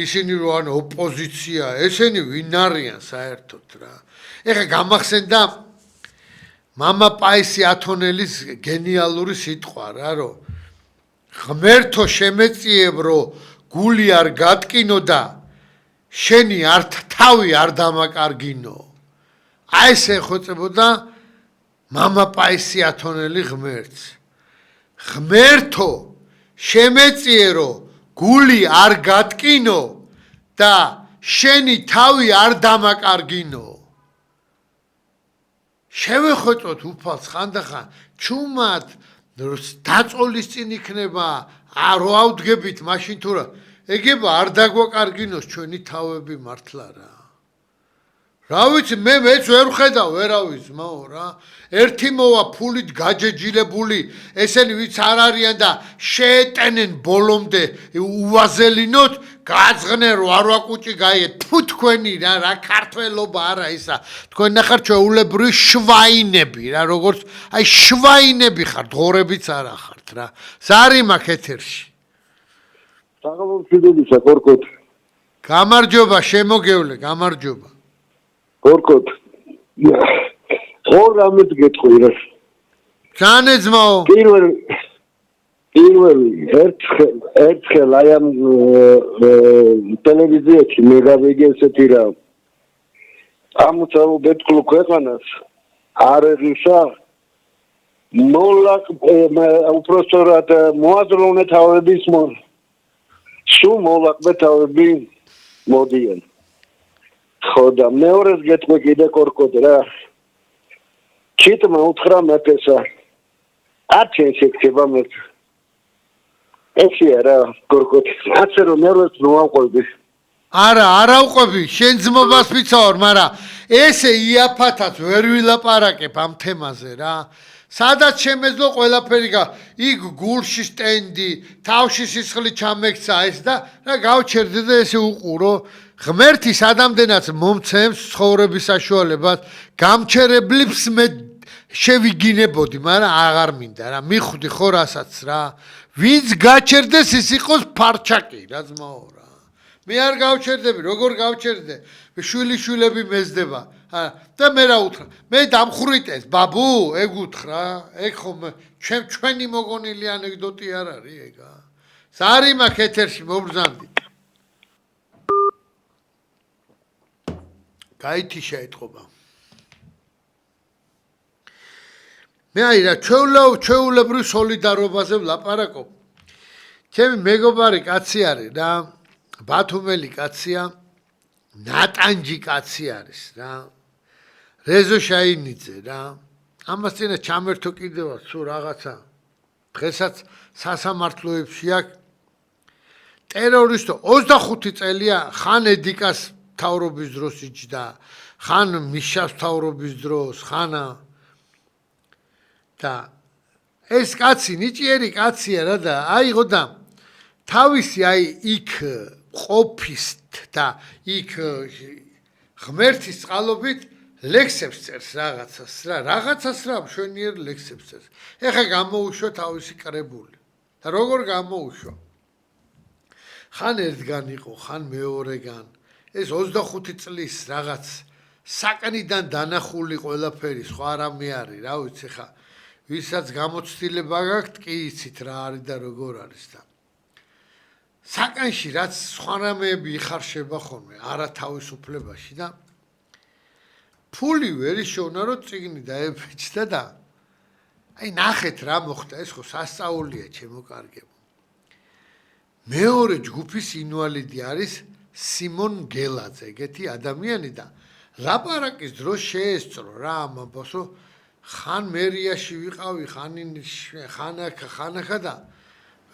ისინი რო ან ოპოზიცია ესენი ვინ არიან საერთოდ რა ეხა გამახსენდა მამა პაისი ათონელის გენიალური სიტყვა რა რომ ღმერთო შემეწიებ რომ გული არ გატკინო და შენი თავი არ დამაკარგინო აი ეს ეხოწებოდა მამა პაისი ათონელი ღმერთს ღმერთო შემეწიე რომ გული არ გატკინო და შენი თავი არ დამაკარგინო შევეხოწოთ უფალს ხანდახან ჩუმად დაწოლის წინ იქნება არ ავდგებით მაშინ თუ ეგება არ დაგვაკარგინოს ჩვენი თავები მართლა რა ვიცი მეც ვერ ხედავ ვერავის მაო რა ერთი მოვა ფულით გაჯეჯილებული ესენი ვიც არ არიან და შეეტენენ ბოლომდე უვაზელინოთ გააძღნენ რო არ ვაკუჭი გაიე თუ თქვენი რა ქართველობა არა ისა თქვენ ნახარ ჩვეულებრივი შვაინები რა როგორც აი შვაინები ხართ ღორებიც არა ხართ რა ზარი მაქვს ეთერში საღამომშვიდობისა გორკოთ გამარჯობა შემოგევლე გამარჯობა გორკოთ ხო რამეთ გეტყვი რა ძანე ძმაო პირველი ერთხელ აი ამ ტელევიზიაში მე გავიგე ესეთი რა ამოწაო ბეთქლუ ქვეყანას არ ეღისა მოლაკ უпростоრად მოაზროვნე თავების სულ მოლაკ თავები მოდიან ხო და მეორეს გეტყვი კიდე კორკოდ რა ჩიტმა უთხრა მეფესა ათი შექება მე ეშია რა კორკოდ აცე რომ მეორეს მოაყვები არა უყვები შენ ძმობას ვიცავარ მაგრამ ესე იაფათაც ვერ ვილაპარაკებ ამ თემაზე რა სადაც შემეძლო ყველაფერი იქ გულში სტენდი თავში სისხლი ჩამექცა ეს და რა გავჩერდე და ესე უყურო ღმერთის ადამიანს მომცემს ცხოვრების საშუალებას გამჩერებლებს მე შევიგინებოდი მაგრამ აღარ მინდა რა მიხვდი ხო რასაც რა ვინც გაჩერდეს ის იყოს ფარჩაკი რა ძმაო რა მე არ გავჩერდები როგორ გავჩერდე შვილიშვილები მეზდება და მე რა უთხრა მე დამხრიტეს ბაბუ ეგ უთხრა ეგ ხომ ჩვენი მოგონილი ანეკდოტი არ არის ეგა ზარი მაქვს ეთერში მობრძანდი გაითი შეეთყობა მე აი რა ჩვეულებრივ სოლიდარობაზე ვლაპარაკობ ჩემი მეგობარი კაცი არის რა ბათუმელი კაცია ნატანჯი კაცი არის რა რეზო შაინიძე რა ამას წინა ჩამერთო კიდევ სულ რაღაცა დღესაც სასამართლოებში აქვს ტერორისტო 25 წელია ხან ედიკას თავრობის დროს იჯდა ხან მიშას თავრობის დროს ხანა და ეს კაცი ნიჭიერი კაცია რა და აიღო და თავისი აი იქ ყოფის და იქ ღმერთის წყალობით ლექსებს წერს რაღაცას რა მშვენიერ ლექსებს წერს ეხა გამოუშვა თავისი კრებული და როგორ გამოუშვა ხან ერთგან იყო ხან მეორეგან ეს 25 წლის რაღაც საკნიდან დანახული ყველაფერი სხვა რამე არის რა ვიცი ხა ვისაც გამოცდილება გაქვთ კი იცით რა არის და როგორ არის და საკანში რაც სხვა რამეები იხარშება ხოლმე არა თავისუფლებაში და ფული ვერ იშოვნა რომ წიგნი დაებეჭდა და აი ნახეთ რა მოხდა ეს ხო სასწაულია ჩემო კარგებო მეორე ჯგუფის ინვალიდი არის სიმონ გელაძე ეგეთი ადამიანი და ლაპარაკის დროს შეესწრო რა ამ ამბავს რომ ხან მერიაში ვიყავი ხანახა და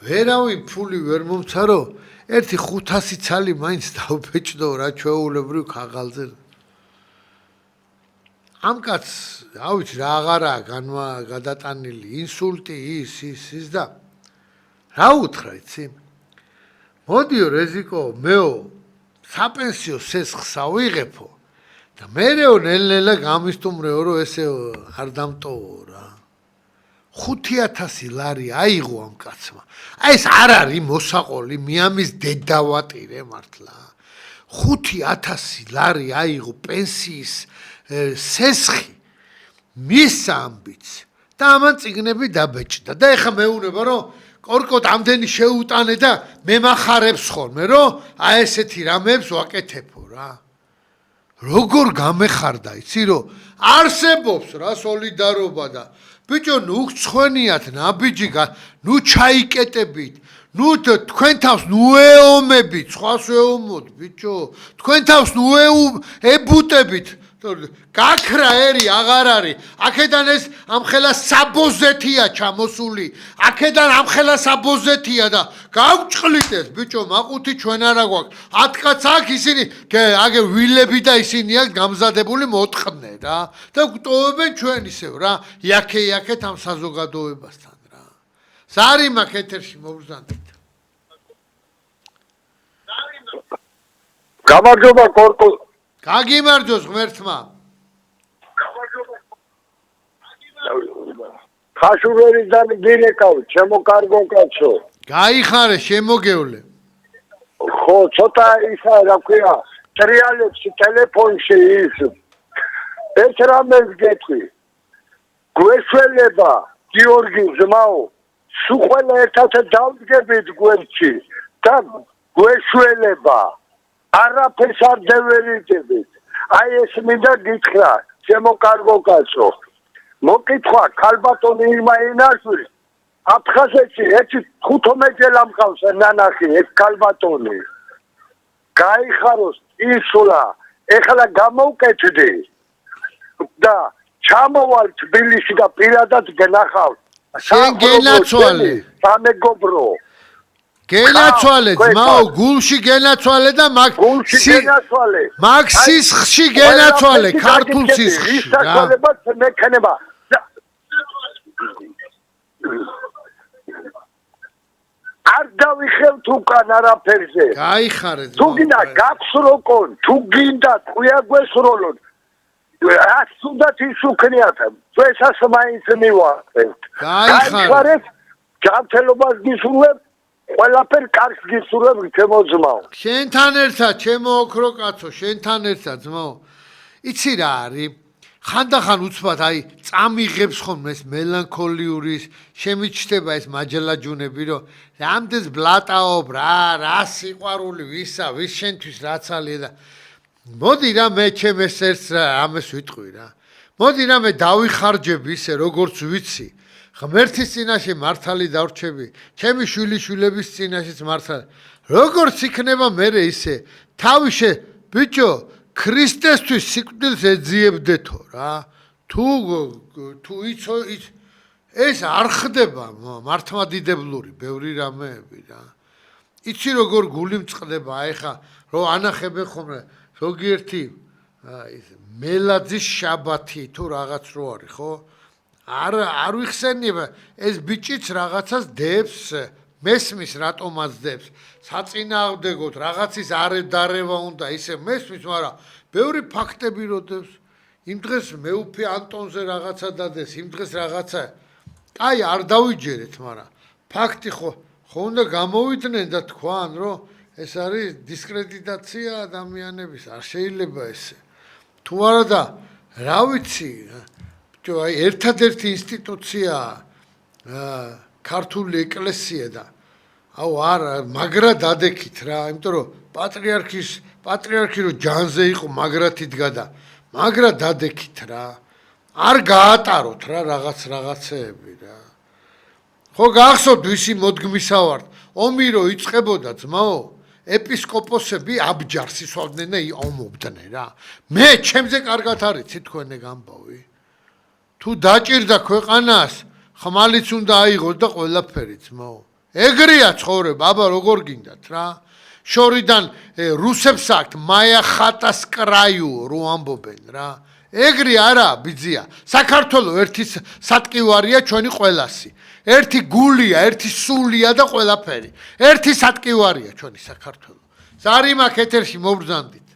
ვერავინ ფული ვერ მომცა რომ ერთი 500 ცალი მაინც დავბეჭდო რა ჩვეულებრივ ქაღალზე ამ კაცს რა ვიცი რა აღარაა გადატანილი ინსულტი ის და რა უთხრა იცი მოდიო რეზიკო მეო საპენსიო სესხს ავიღებო და მერეო ნელ-ნელა გამისტუმრეო რომ ესე არ დამტოვო რა 5000 ლარი აიღო ამ კაცმა აი ეს არ არის მოსაყოლი მიამის დედავატირე მართლა 5000 ლარი აიღო პენსიის სესხი მის ამბიც და ამან წიგნები დაბეჭდა და ეხა მეუნება რომ კორკოდ ამდენი შეუტანე და მე მახარებს ხოლმე რომ აი ესეთი რამეებს ვაკეთებო რა როგორ გამეხარდა იცი რომ არსებობს რა სოლიდარობა და ბიჭო ნუ ცხენიათ ნაბიჯი ნუ ჩაიკეტებით ნუ თქვენ თავს ნუ ეომებით სხვას ეომოთ ბიჭო თქვენ თავს ნუ ებუტებით გაქრა ერი აღარ არის აქედან ეს ამხელა საბოზეთია ჩამოსული აქედან ამხელა საბოზეთია და გავჭყლით ეს ბიჭო მაყუთი ჩვენ არა გვაქვს 10 კაც აქ ისინი აგერ ვილები და ისინი აქ გამზადებული მოტყნე რა და გვტოვებენ ჩვენ ისევ რა იაქეთ ამ საზოგადოებასთან რა ზარი მაქვს ეთერში მოვზანდით გამარჯობა კორკო გაგიმარჯოს ღმერთმა ხაშურერიდან გინეკავ ჩემო კარგო კაცო გაიხარე შემოგევლე ხო ცოტა ისა რა ქვია ტრიალებს ტელეფონში ის ერთ რამეს გეტყვი გვესველება გიორგი ზმაო სულ ყველა ერთად დავდგებით გვერდში და გვეშველება არაფერს არ დევერიდებით აი ეს მინდა გითხრა ჩემო კარგო კაცო მოკითხვა ქალბატონი ირმა ინაშვილი აფხაზეთში ერთი 15 მყავს ნანახი ეს ქალბატონი გაიხაროს ისულა ეხლა გამოვკეთდი და ჩამოვალ თბილისში და პირადად გნახავ შენ გენაცვალე სამეგობრო გენაცვალე ძმაო გულში გენაცვალე და გულში გენაცვალე მაგ სისხლში გენაცვალე ქართულ სისხლში რა საშუალებას მექნება არ დავიხევთ უკან არაფერზე გაიხარე თუ გინდა გაგსროლონ თუ გინდა თქვია გვესროლონ რაც თუნდაც ის უქნიათ წესას მაინც მივახერთ გაიხარეთ ჯანმრთელობას გისურვებ ყველაფერ კარგს გისურვებ ჩემო ძმაო შენთან ერთად ჩემო ოქრო კაცო შენთან ერთად ძმაო იცი რა არის ხანდახან უცბად აი წამიღებს ხოლმე ეს მელანქოლიური შემიჩნდება ეს მაჯალაჯუნები რომ რამდენს ბლატაობ რა სიყვარული ვისა ვის შენთვის რა ცალია და მოდი რა მე ჩემს ერთს რა ამას ვიტყვი რა მოდი რა მე დავიხარჯები ისე როგორც ვიცი ღმერთის წინაშე მართალი დავრჩები ჩემი შვილიშვილების წინაშეც მართალი როგორც იქნება მე ისე თავიშე ბიჭო ქრისტესთვის სიკვდილს ეძიებდეთო რა თუ იცო ეს არ ხდება მართლმადიდებლური ბევრი რამეები რა იცი როგორ გული მწყდება აი ხა რომ ანახებენ ხოლმე ზოგიერთი ის მელაძის შაბათი თუ რაღაც რო არის ხო არ ვიხსენიება ეს ბიჭიც რაღაცას დებს მესმის რატომაც დებს საწინააღმდეგოდ რაღაცის არედარება უნდა ისე მესმის მაგრამ ბევრი ფაქტები რო დებს იმ დღეს მეუფე ანტონზე რაღაცა დადეს იმ დღეს რაღაცა აი არ დავიჯერეთ მაგრამ ფაქტი ხო უნდა გამოვიდნენ და თქვან რომ ეს არის დისკრედიტაცია ადამიანების არ შეიძლება ესე თუ არა და რა ვიცი აი ერთადერთი ინსტიტუცია ქართული ეკლესია და აუ არა მაგრა დადექით რა იმიტომ რომ პატრიარქი რო ჯანზე იყო მაგრად იდგა და მაგრა დადექით რა არ გაატაროთ რა რაღაცეები რა ხო გახსოვთ ვისი მოდგმისავართ ომი რო იწყებოდა ძმაო ეპისკოპოსები აბჯარს ისვავდნენ და ომობდნენ რა მე ჩემზე კარგად არიცი თქვენ ეგ ამბავი თუ დაჭირდა ქვეყანას ხმალიც უნდა აიღოს და ყველაფერი ძმაო ეგრეა ცხოვრება აბა როგორ გინდათ რა შორიდან რუსებს აქვთ მაია ხატას კრაიუ რო ამბობენ რა ეგრე არა ბიძია საქართველოს ერთი სატკივარია ჩვენი ყველასი ერთი გულია ერთი სულია და ყველაფერი ერთი სატკივარია ჩვენი საქართველოს ზარიმაქ ეთერში მობრძანდით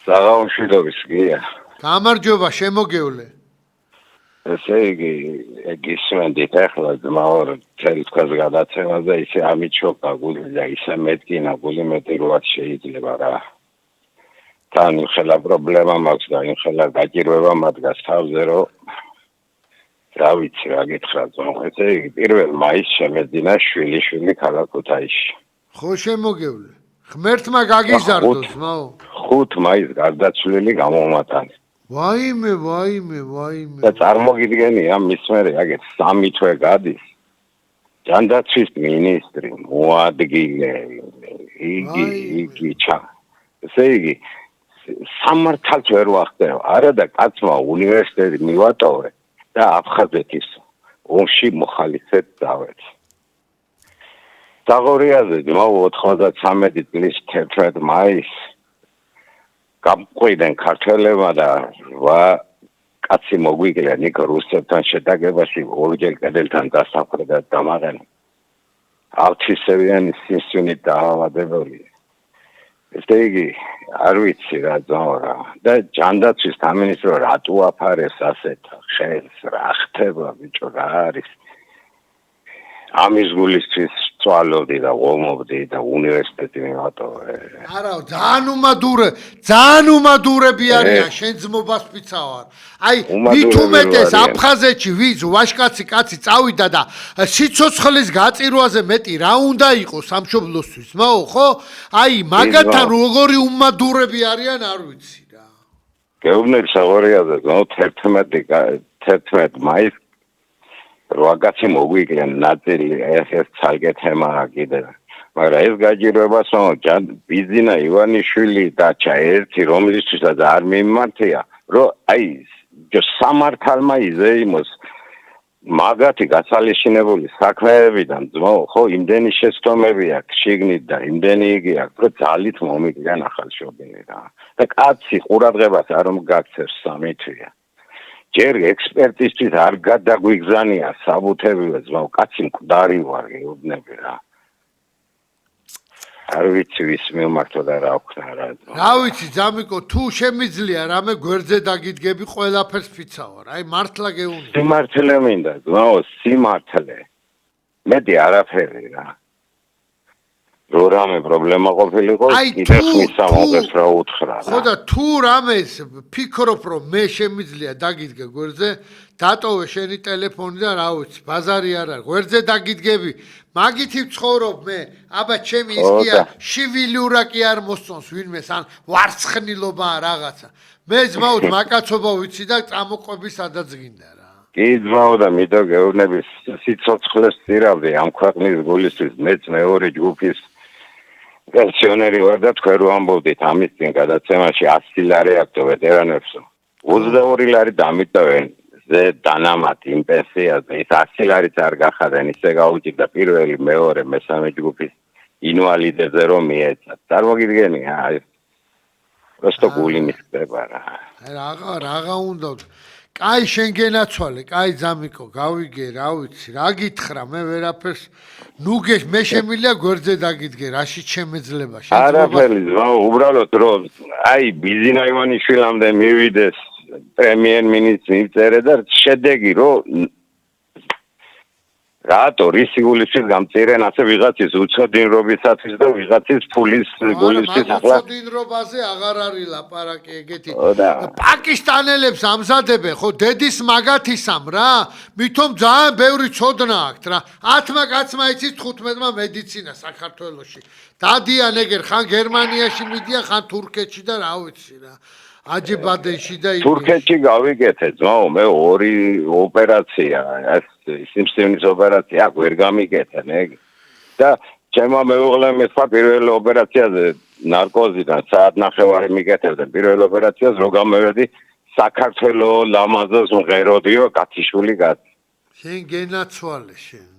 საღამოშიდობის გია გამარჯობა შემოგევლე ესე იგი გისმენდით ახლა ძმაო წელი თქვას გადაცემა და ისე ამიჩოკა გული და ისე მეტკინა გული მეტი როაც შეიძლება რა თან ხელა პრობლემა მაქვს და იმ ხელა გაჭირვება მაგას თავზე რომ რა ვიცი რა გითხრა ძმაო ესე იგი 1 მაისს შემედინა შვილი ქალაქ ქუთაისში ხო შემოგევლე ღმერთმა გაგიზარდო ძმაო 5 მაისს გარდაცვლილი გამომატანი ვაიმე და წარმოგიდგენია მის მერე აგეთ 3 თვე გადის ჯანდაცვის მინისტრი მოადგილე იგი ჩა ესე იგი სამართალს ვერ ვახდეო არა და კაცმა უნივერსიტეტი მივატოვე და აფხაზეთის ომში მოხალისედ დავეც დაღორიაზე ძმაო 93 წლის 11 მაისს გამყვიდნენ ქართველებმა და კაცი მოგვიგლია ნიკო რუსეთთან შეტაკებაში ორჯერ კედელთან დასახვდა და დამაღენა ავთისებიანი სისუნით დაავადებული ესე იგი არ ვიცი რა ზორა და ჯანდაცვის სამინისტრო რატო აფარეს ასეთ ხელს რა ხდება ბიჭო რა არის ამის გულისთვის სწავლობდი და ღვმობდი და უნივერსიტეტი მივატოვე. არა, ძალიან უმადურები არიან, შენ ძმობას ფიცავარ. აი, მით უმეტეს აფხაზეთში ვის ვაშკაცი კაცი წავიდა და სიცოცხლის გაწირვაზე მეტი რა უნდა იყოს სამშობლოსთვის, ხო? აი, მაგათთან როგორი უმადურები არიან, არ ვიცი რა. გეუბნები საღორიაზე, 11 მაისს რვაგაცი მოგვიკლენ ნაწილი ეს ცალკე თემაა კიდე. მაგრამ ეს გაჯირებას ბიზინა ივანიშვილი დაჩა ერთი რომლისთვისაც არ მიმართია, რომ აი სამართალმა იზეიმოს მაგათი გასალეშინებული საქმეებიდან ძმაო, ხო, იმდენი შეცდომები აქვს შიგნით და იმდენი იგი აქვს, რომ ძალით მომიკლიან ახალშობილი რა. და კაცი ყურადღებას არ მოგაქცევს სამი თვია. ჯერ ექსპერტისთვის არ გადაგვიგზანია საბუთებივე ძმაო, კაცი მკვდარი ვარ, გეუბნები რა. არ ვიცი ვის მიმართო და რა ვქნა რა. რა ვიცი ძამიკო, თუ შემიძლია რამე გვერდზე დაგიდგები ყველაფერს ფიცავარ. აი მართლა გეუბნები. სიმართლე მინდა, ძმაო, სიმართლე. მეტი არაფერი რა. რო რამე პრობლემა ყოფილიყო, კიდე ხმისა მოგეს რა უთხრა. ხო და თუ რამეს ფიქრობ, რომ მე შემიძლია დაგიდგე გვერდზე, დატოვე შენი ტელეფონი და რა ვიცი, ბაზარი არ არის. გვერდზე დაგიდგები, მაგითი ვცხოვრობ მე. აბა ჩემი ის კი არ შივილიურა კი არ მოსწონს ვინმეს, ან ვარცხნილობა რაღაცა. მე ძმაოდ მაკაცობა ვიცი და წამოყვები სადაც გინდა რა. კი ძმაო და მიდო გეუბნები სიცოცხლეს წირავდი ამ ქვეყნის გულისთვის, მეც მეორე ჯგუფის პენსიონერი ვარ და თქვენ რო ამბობდით ამის წინ გადაცემაში 100 ლარი აქვს ვეტერანებსო. 22 ლარი დამიტოვენ ზე დანამატი იმ პენსიაზე. ის 100 ლარიც არ გახადენ, ისე გაუჭირდა პირველი, მეორე, მესამე ჯგუფის ინვალიდებზე რომ მიეცათ. წარმოგიდგენია ეს просто გული მისწება რა. რაღა უნდა კაი შენ გენაცვალე, კაი ძამიკო, გავიგე, რა ვიცი, რა გითხრა, მე ვერაფერს ნუგეშ მე შემილია გვერდზე დაგიდგე, რაშიც შემეძლება, არაფერი, უბრალოდ რომ აი ბიზინა ივანიშვილამდე მივიდეს პრემიერ-მინისტრი წერე და შედეგი რომ რატო რისიგულისთვის გამწირენ ასე ვიღაცის უცოდინრობისათვის და ვიღაცის ფულის გულისთვის ახლა უცოდინრობაზე აღარ არის ლაპარაკი ეგეთი პაკისტანელებს ამზადებენ ხო დედის მაგათისამ რა მithom ძალიან ბევრი ცოდნა აქვს რა 10-მა კაცმა იცის 15-მა მედიცინა საქართველოში დადიან ეგერ ხან გერმანიაში მიდიან ხან თურქეთში და რა ვიცი რა აჯიბადენში და თურქეთში გავიგეთე ძმაო მე ორი ოპერაცია ეს სიმსივნის ოპერაცია აქ ვერ გამიგეთენ ეგ და ჩემო მეუღლე მისვა პირველ ოპერაციაზე ნარკოზიდან საათნახევარი მიგეთებდნენ პირველ ოპერაციას რო გამოვედი საქართველოს ლამაზოს მღეროდიო კათიშვილი კაცი შენ გენაცვალე შენ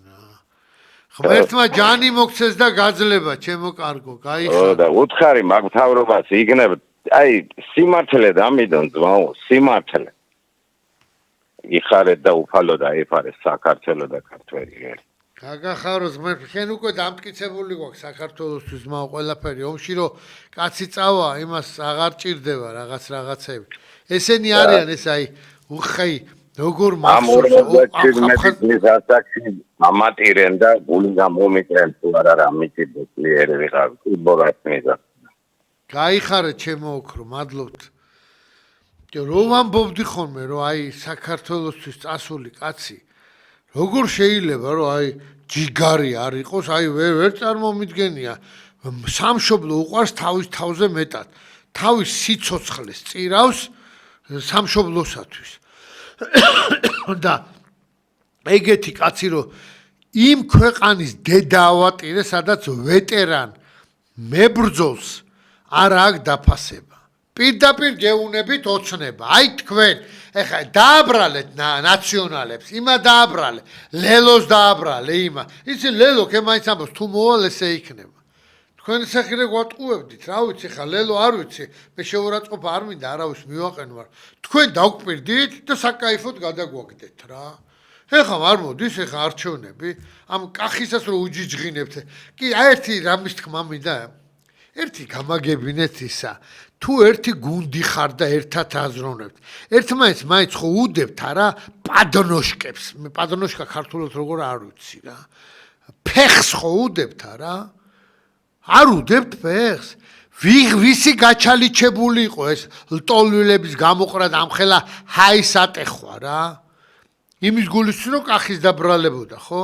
ღმერთმა ჯანი მოგცეს და გაძლება ჩემო კარგო გაიხარ და უთხარი მაგ მთავრობას იგნებ აი სიმართლე დამიდონ ძმაო სიმართლე იხარეთ და უფალო დაიფარე საქართველოს და ქართველი გაგახაროს მე შენ უკვე დამტკიცებული გვაქვს საქართველოსთვის მაო ყველაფერი ომში რომ კაცი წავა იმას აღარ ჭირდება რაღაცები ესენი არიან ეს აი უხაი როგორ მახსოვს ამატირენ და გული გამომიკლენ თუ არა რა მიწიბოს ლიერი ვიღარ ფუტბოლას მიზა გაიხარე ჩემო ოქრო მადლობთ რომ ამბობდი ხოლმე რომ აი საქართველოსთვის წასული კაცი როგორ შეიძლება რომ აი ჯიგარი არ იყოს აი ვერ წარმომიდგენია სამშობლო უყვარს თავის თავზე მეტად თავის სიცოცხლეს წირავს სამშობლოსათვის და ეგეთი კაცი რომ იმ ქვეყანის დედა ავატირე სადაც ვეტერან მებრძოლს არ აქვს დაფასება პირდაპირ გეუნებით ოცნება აი თქვენ ეხლა დააბრალეთ ნაციონალებს იმა დააბრალე ლელოს დააბრალე იმა იცი ლელო კემაინც ამბობს თუ მოვალ ესე იქნება თქვენ სახირე გვატყუებდით რა ვიცი ხა ლელო არ ვიცი მე შეურაცხყოფა არ მინდა არავის მივაყენ ვარ თქვენ დაგვპირდით და საკაიფოდ გადაგვაგდეთ რა ეხლა არ მოდის ეხლა არჩევნები ამ კახისას რო უჯიჯღინებთ კი ერთი რამის თქმა მინდა ერთი გამაგებინეთ ისა თუ ერთი გუნდი ხარ და ერთად აზროვნებთ ერთმანეთს მაინც ხო უდებთ არა პადნოშკებს მე პადნოშკა ქართულად როგორ არ ვიცი რა ფეხს ხო უდებთ არა? არ უდებთ ფეხს? ვისი გაჩალიჩებული იყო ეს ლტოლვილების გამოყრად ამხელა ჰაისატეხვა რა? იმის გულის რომ კახის დაბრალებოდა ხო?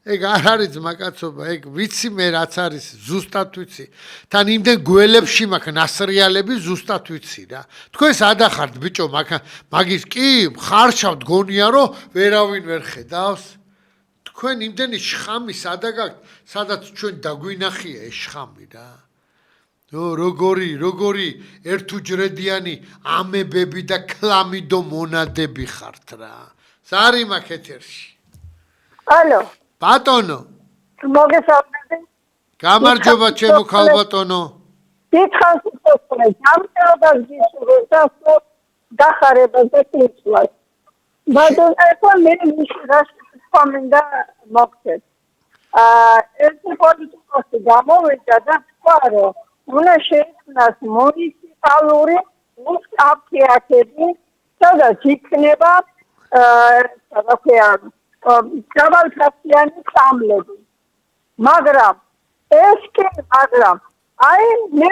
ეგ არ არის ძმაკაცობა, ეგ ვიცი მე რაც არის, ზუსტად ვიცი. თან იმდენ გველებში მაქვს ნასრიალები, ზუსტად ვიცი რა. თქვენ სადახართ ბიჭო, მაგის კი ხარშავთ გონია რომ ვერავინ ვერ ხედავს. თქვენ იმდენი შხამი სადაგაქვთ, სადაც ჩვენ დაგვინახია ეს შხამი რა. როგორი ერთუჯრედიანი ამებები და კლამიდო მონადები ხართ რა. ზარი მაქვს ეთერში. ალო ბატონო, მოგესალმებით. გამარჯობა ჩემო ქალბატონო. დიდხანს უცხოე, გამწევას გისურვებ და დახარებას და წიწვას. მაგრამ ახლა მე მიშრას ხომინდა მოგწევ. ერთი პოლიტიკოსი გამოვიდა და თქვა რომ უნდა შეიქმნას მუნიციპალური აფთიაქები, სადაც იქნება ჯავალთასიანი სამლები. მაგრამ აი მე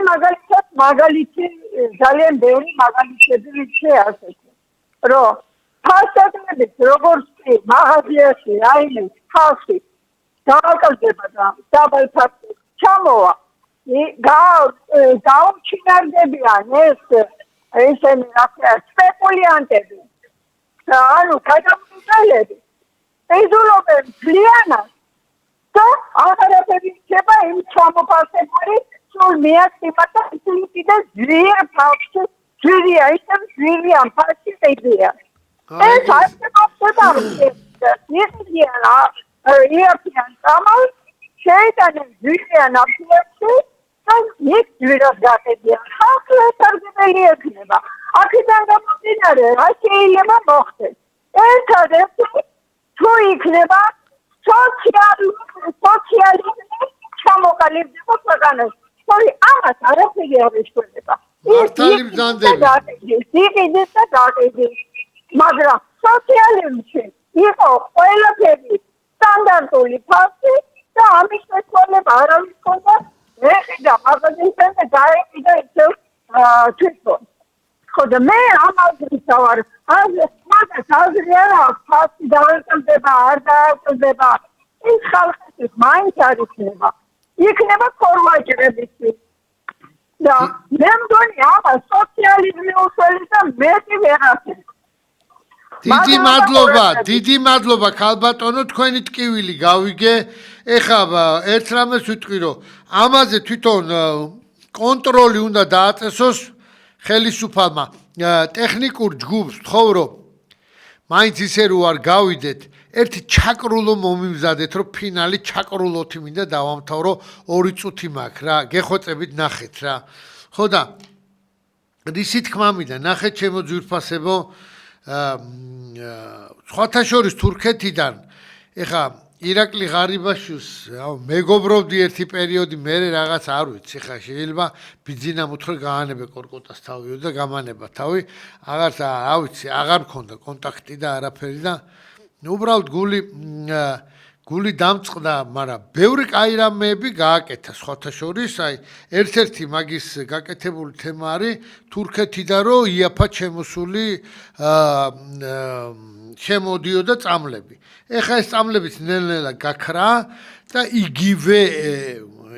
მაგალითი ძალიან ბევრი მაგალითები ვიცი ასეთი. რომ ფასადებით როგორც კი მაღაზიაში რაიმე ხალხი დააკარგება და ჯავალთასი ჩამოვა გაუჩინარდებიან ესენი სპეკულიანტები. ანუ გადამწყვეტები ეზოლობენ ძალიანად და აღარაფერი იქნება იმ ჩამოფასებული სულ მიაქცევათა ისინი კიდე ძლიერ ფალში ძვირია ისევ ძვირიან ფალში ედია ეს არსებობდა იაპიან სამალ შეიტანენ ძვირიან აფიებში და იქ ძვირად გაყედიან ხალხი ეთარგებელი ექნება აქედან გამომდინარე რა შეიძლება მოხდეს ერთადერთი თუ იქნება სოციალიზმი ჩამოყალიბდება ქვეყანაში. სწორი ამას არაფერი არ ეშველება. მართალი ბრძანდები. იყიდეს და გაყიდეს. მაგრამ სოციალიზმში იყო ყველაფერი სტანდარტული ფასი და ამის შესრულება არავის ჰქონდა. ეხიდა მაღაზიიდან და გაეყიდა ისევ თვითონ. ხოდა მე ამაზრისა ვარ მაგას აზრი არა აქვს ფასი დააწყდება არ დააწყდება ის ხალხის მაინც არ იქნება ფორმაჭრებისი და მე მგონი ამას სოციალიზმი უსვლის და მეტი ვეღასი დიდი მადლობა ქალბატონო თქვენი ტკივილი გავიგე ეხლა ერთ რამეს ვიტყვი რომ ამაზე თვითონ კონტროლი უნდა დააწესოს ხელისუფალმა ტექნიკურ ჯგუფს ვთხოვ რომ მაინც ისე რო არ გავიდეთ ერთი ჩაკრულო მომიმზადეთ რომ ფინალი ჩაკრულოთი მინდა დავამთავრო 2 წუთი მაქვს რა გეხოწებით ნახეთ რა ხო და ისი თქმა მინდა ნახეთ ჩემო ძვირფასებო სხვათა შორის თურქეთიდან ეხა ირაკლი ღარიბაშვილს მეგობრობდი ერთი პერიოდი მე რაღაც არ ვიცი ხა შეიძლება ბიძინა მუთხრე გაანებე კორკოტას თავიო და გამანება თავი აღარ ვიცი აღარ მქონდა კონტაქტი და არაფერი და უბრალოდ გული დამწყდა მაგრამ ბევრი კაი რამეები გააკეთა სხვათა შორის აი ერთ-ერთი მაგის გაკეთებული თემა არის თურქეთიდან რომ იაფა ჩემოსული შემოდიოდა წამლები. ეხლა ეს წამლებიც ნელ-ნელა გაქრა და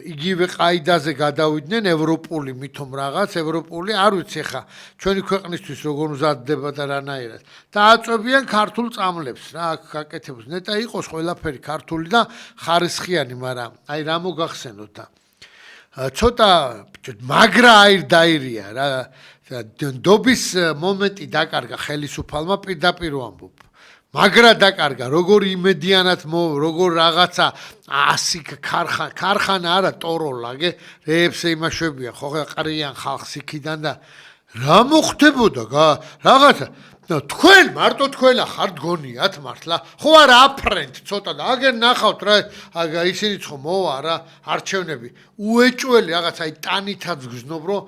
იგივე ყაიდაზე გადავიდნენ ევროპული მithom რაღაც ევროპული არ ვიცი ეხლა ჩვენი ქვეყნისთვის როგორ მზადდება და რანაირად და აწვევიან ქართულ წამლებს რა აქ გაკეთებს ნეტა იყოს ყველაფერი ქართული და ხარისხიანი მაგრამ აი რა მოგახსენოთ და ცოტა მაგრა დაირია რა დობის მომენტი დაკარგა ხელისუფალმა პირდაპირ ვამბობ მაგრა დაკარგა როგორ იმედიანად როგორ რაღაცა 100 ქარხანა არა ტოროლაგე რეებზე იმაშვებია ხო ყრიან ხალხს იქიდან და რა მოხდებოდა რაღაცა თქვენ მარტო თქვენ ახართ გონიათ მართლა ხო არა აფრენთ ცოტა და აგერ ნახავთ რა ისინიც ხო მოვა რა არჩევნები უეჭველი რაღაც აი ტანითაც გზნობ რომ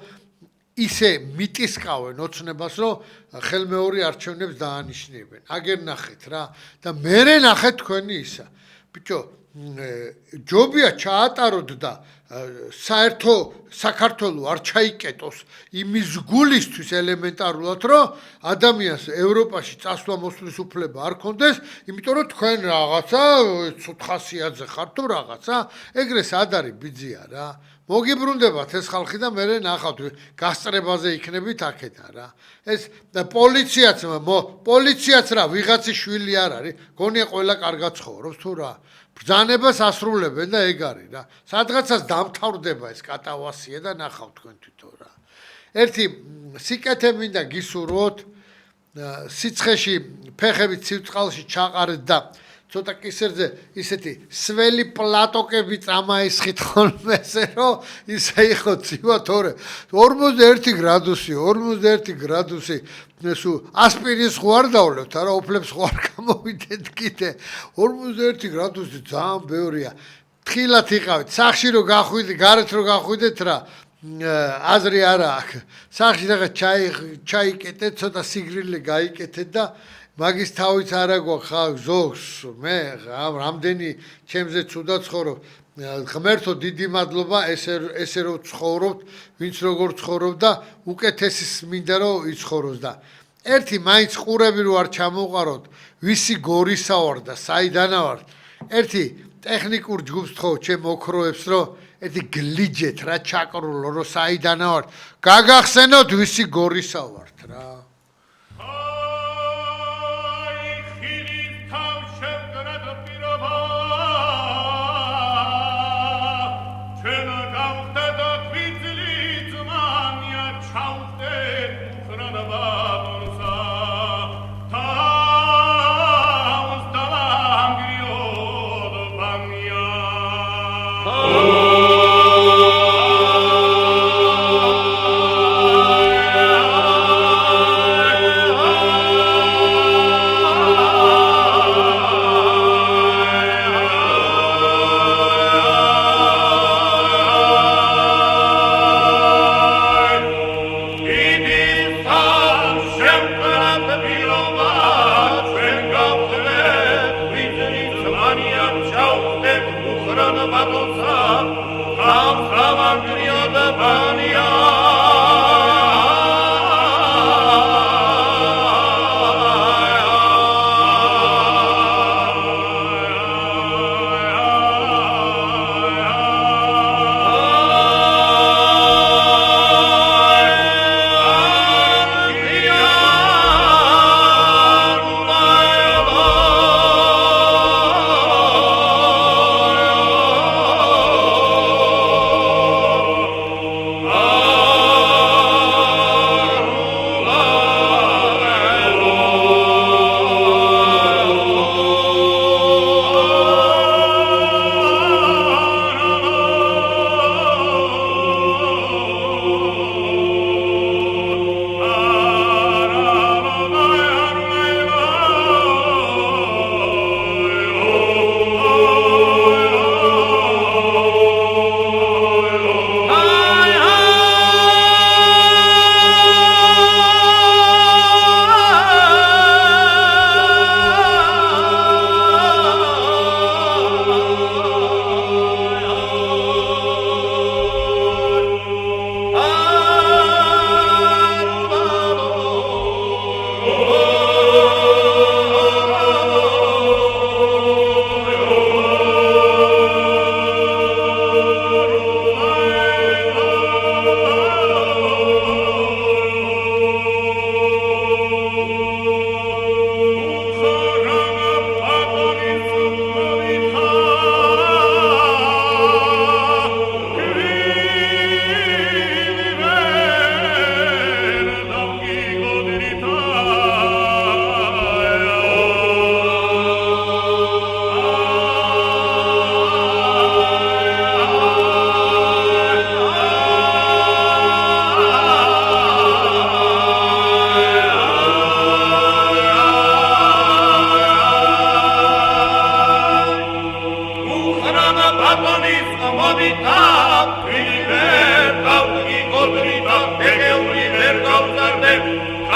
ისე მიტისკავენ ოცნებას რომ ხელმეორი არჩევნებს დაანიშნებენ. აგერ ნახეთ რა და მერე ნახეთ თქვენი ისა. ბიჭო, ჯობია ჩაატაროთ და საერთო საქართველოს არ ჩაიკეტოს იმის გულისთვის ელემენტარულად, რომ ადამიანს ევროპაში წასვლა მოსვლის უფლება არ ქონდეს, იმიტომ რომ თქვენ რაღაცა ცუდ ხასიათზე ხართ თუ რაღაცა, ეგრეს არ არის ბიძია რა. მოგიბრუნდებათ ეს ხალხი და მე ნახავთ გასწრებაზე იქნებით აქედან რა. ეს პოლიციაც რა ვიღაცის შვილი არ არის, გონია ყველა კარგად ცხოვრობს თუ რა. ბრძანებას ასრულებენ და ეგ არის რა. სადღაცას დამთავრდება ეს კატავასია და ნახავთ თქვენ თვითონ რა. ერთი სიკეთე მინდა გისურვოთ, სიცხეში ფეხებით ცივწყალში ჩაყარეთ და ცოტა კისერზე ისეთი სველი პლატოკები წამაისხით ხოლმე ესე რომ ისე იყო ცივა თორე 41 გრადუსი სუ ასპირინს ხო არ დავლევთ არა უფლებს ხო არ გამოვიდეთ კიდე 41 გრადუსი ძალიან ბევრია თხილად იყავით სახში რო გახვიდეთ გარეთ რო გახვიდეთ რა აზრი არა აქვს სახში რაღაც ჩაიკეტეთ ცოტა სიგრილე გაიკეთეთ და მაგის თავიც არა გვაქვს ზოგს მე რამდენი ჩემზე ცუდად ცხოვრობ ღმერთო დიდი მადლობა ესე რომ ცხოვრობთ ვინც როგორ ცხოვრობ და უკეთესის მინდა რომ იცხოვროს და ერთი მაინც ყურები რო არ ჩამოყაროთ ვისი გორისა ვარ და საიდანა ვარ ერთი ტექნიკურ ჯგუფს თხოვ ჩემ ოქროებს რომ ერთი გლიჯეთ რა ჩაკრულო რომ საიდანა ვარ გაგახსენოთ ვისი გორისა ვართ რა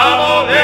Bravo,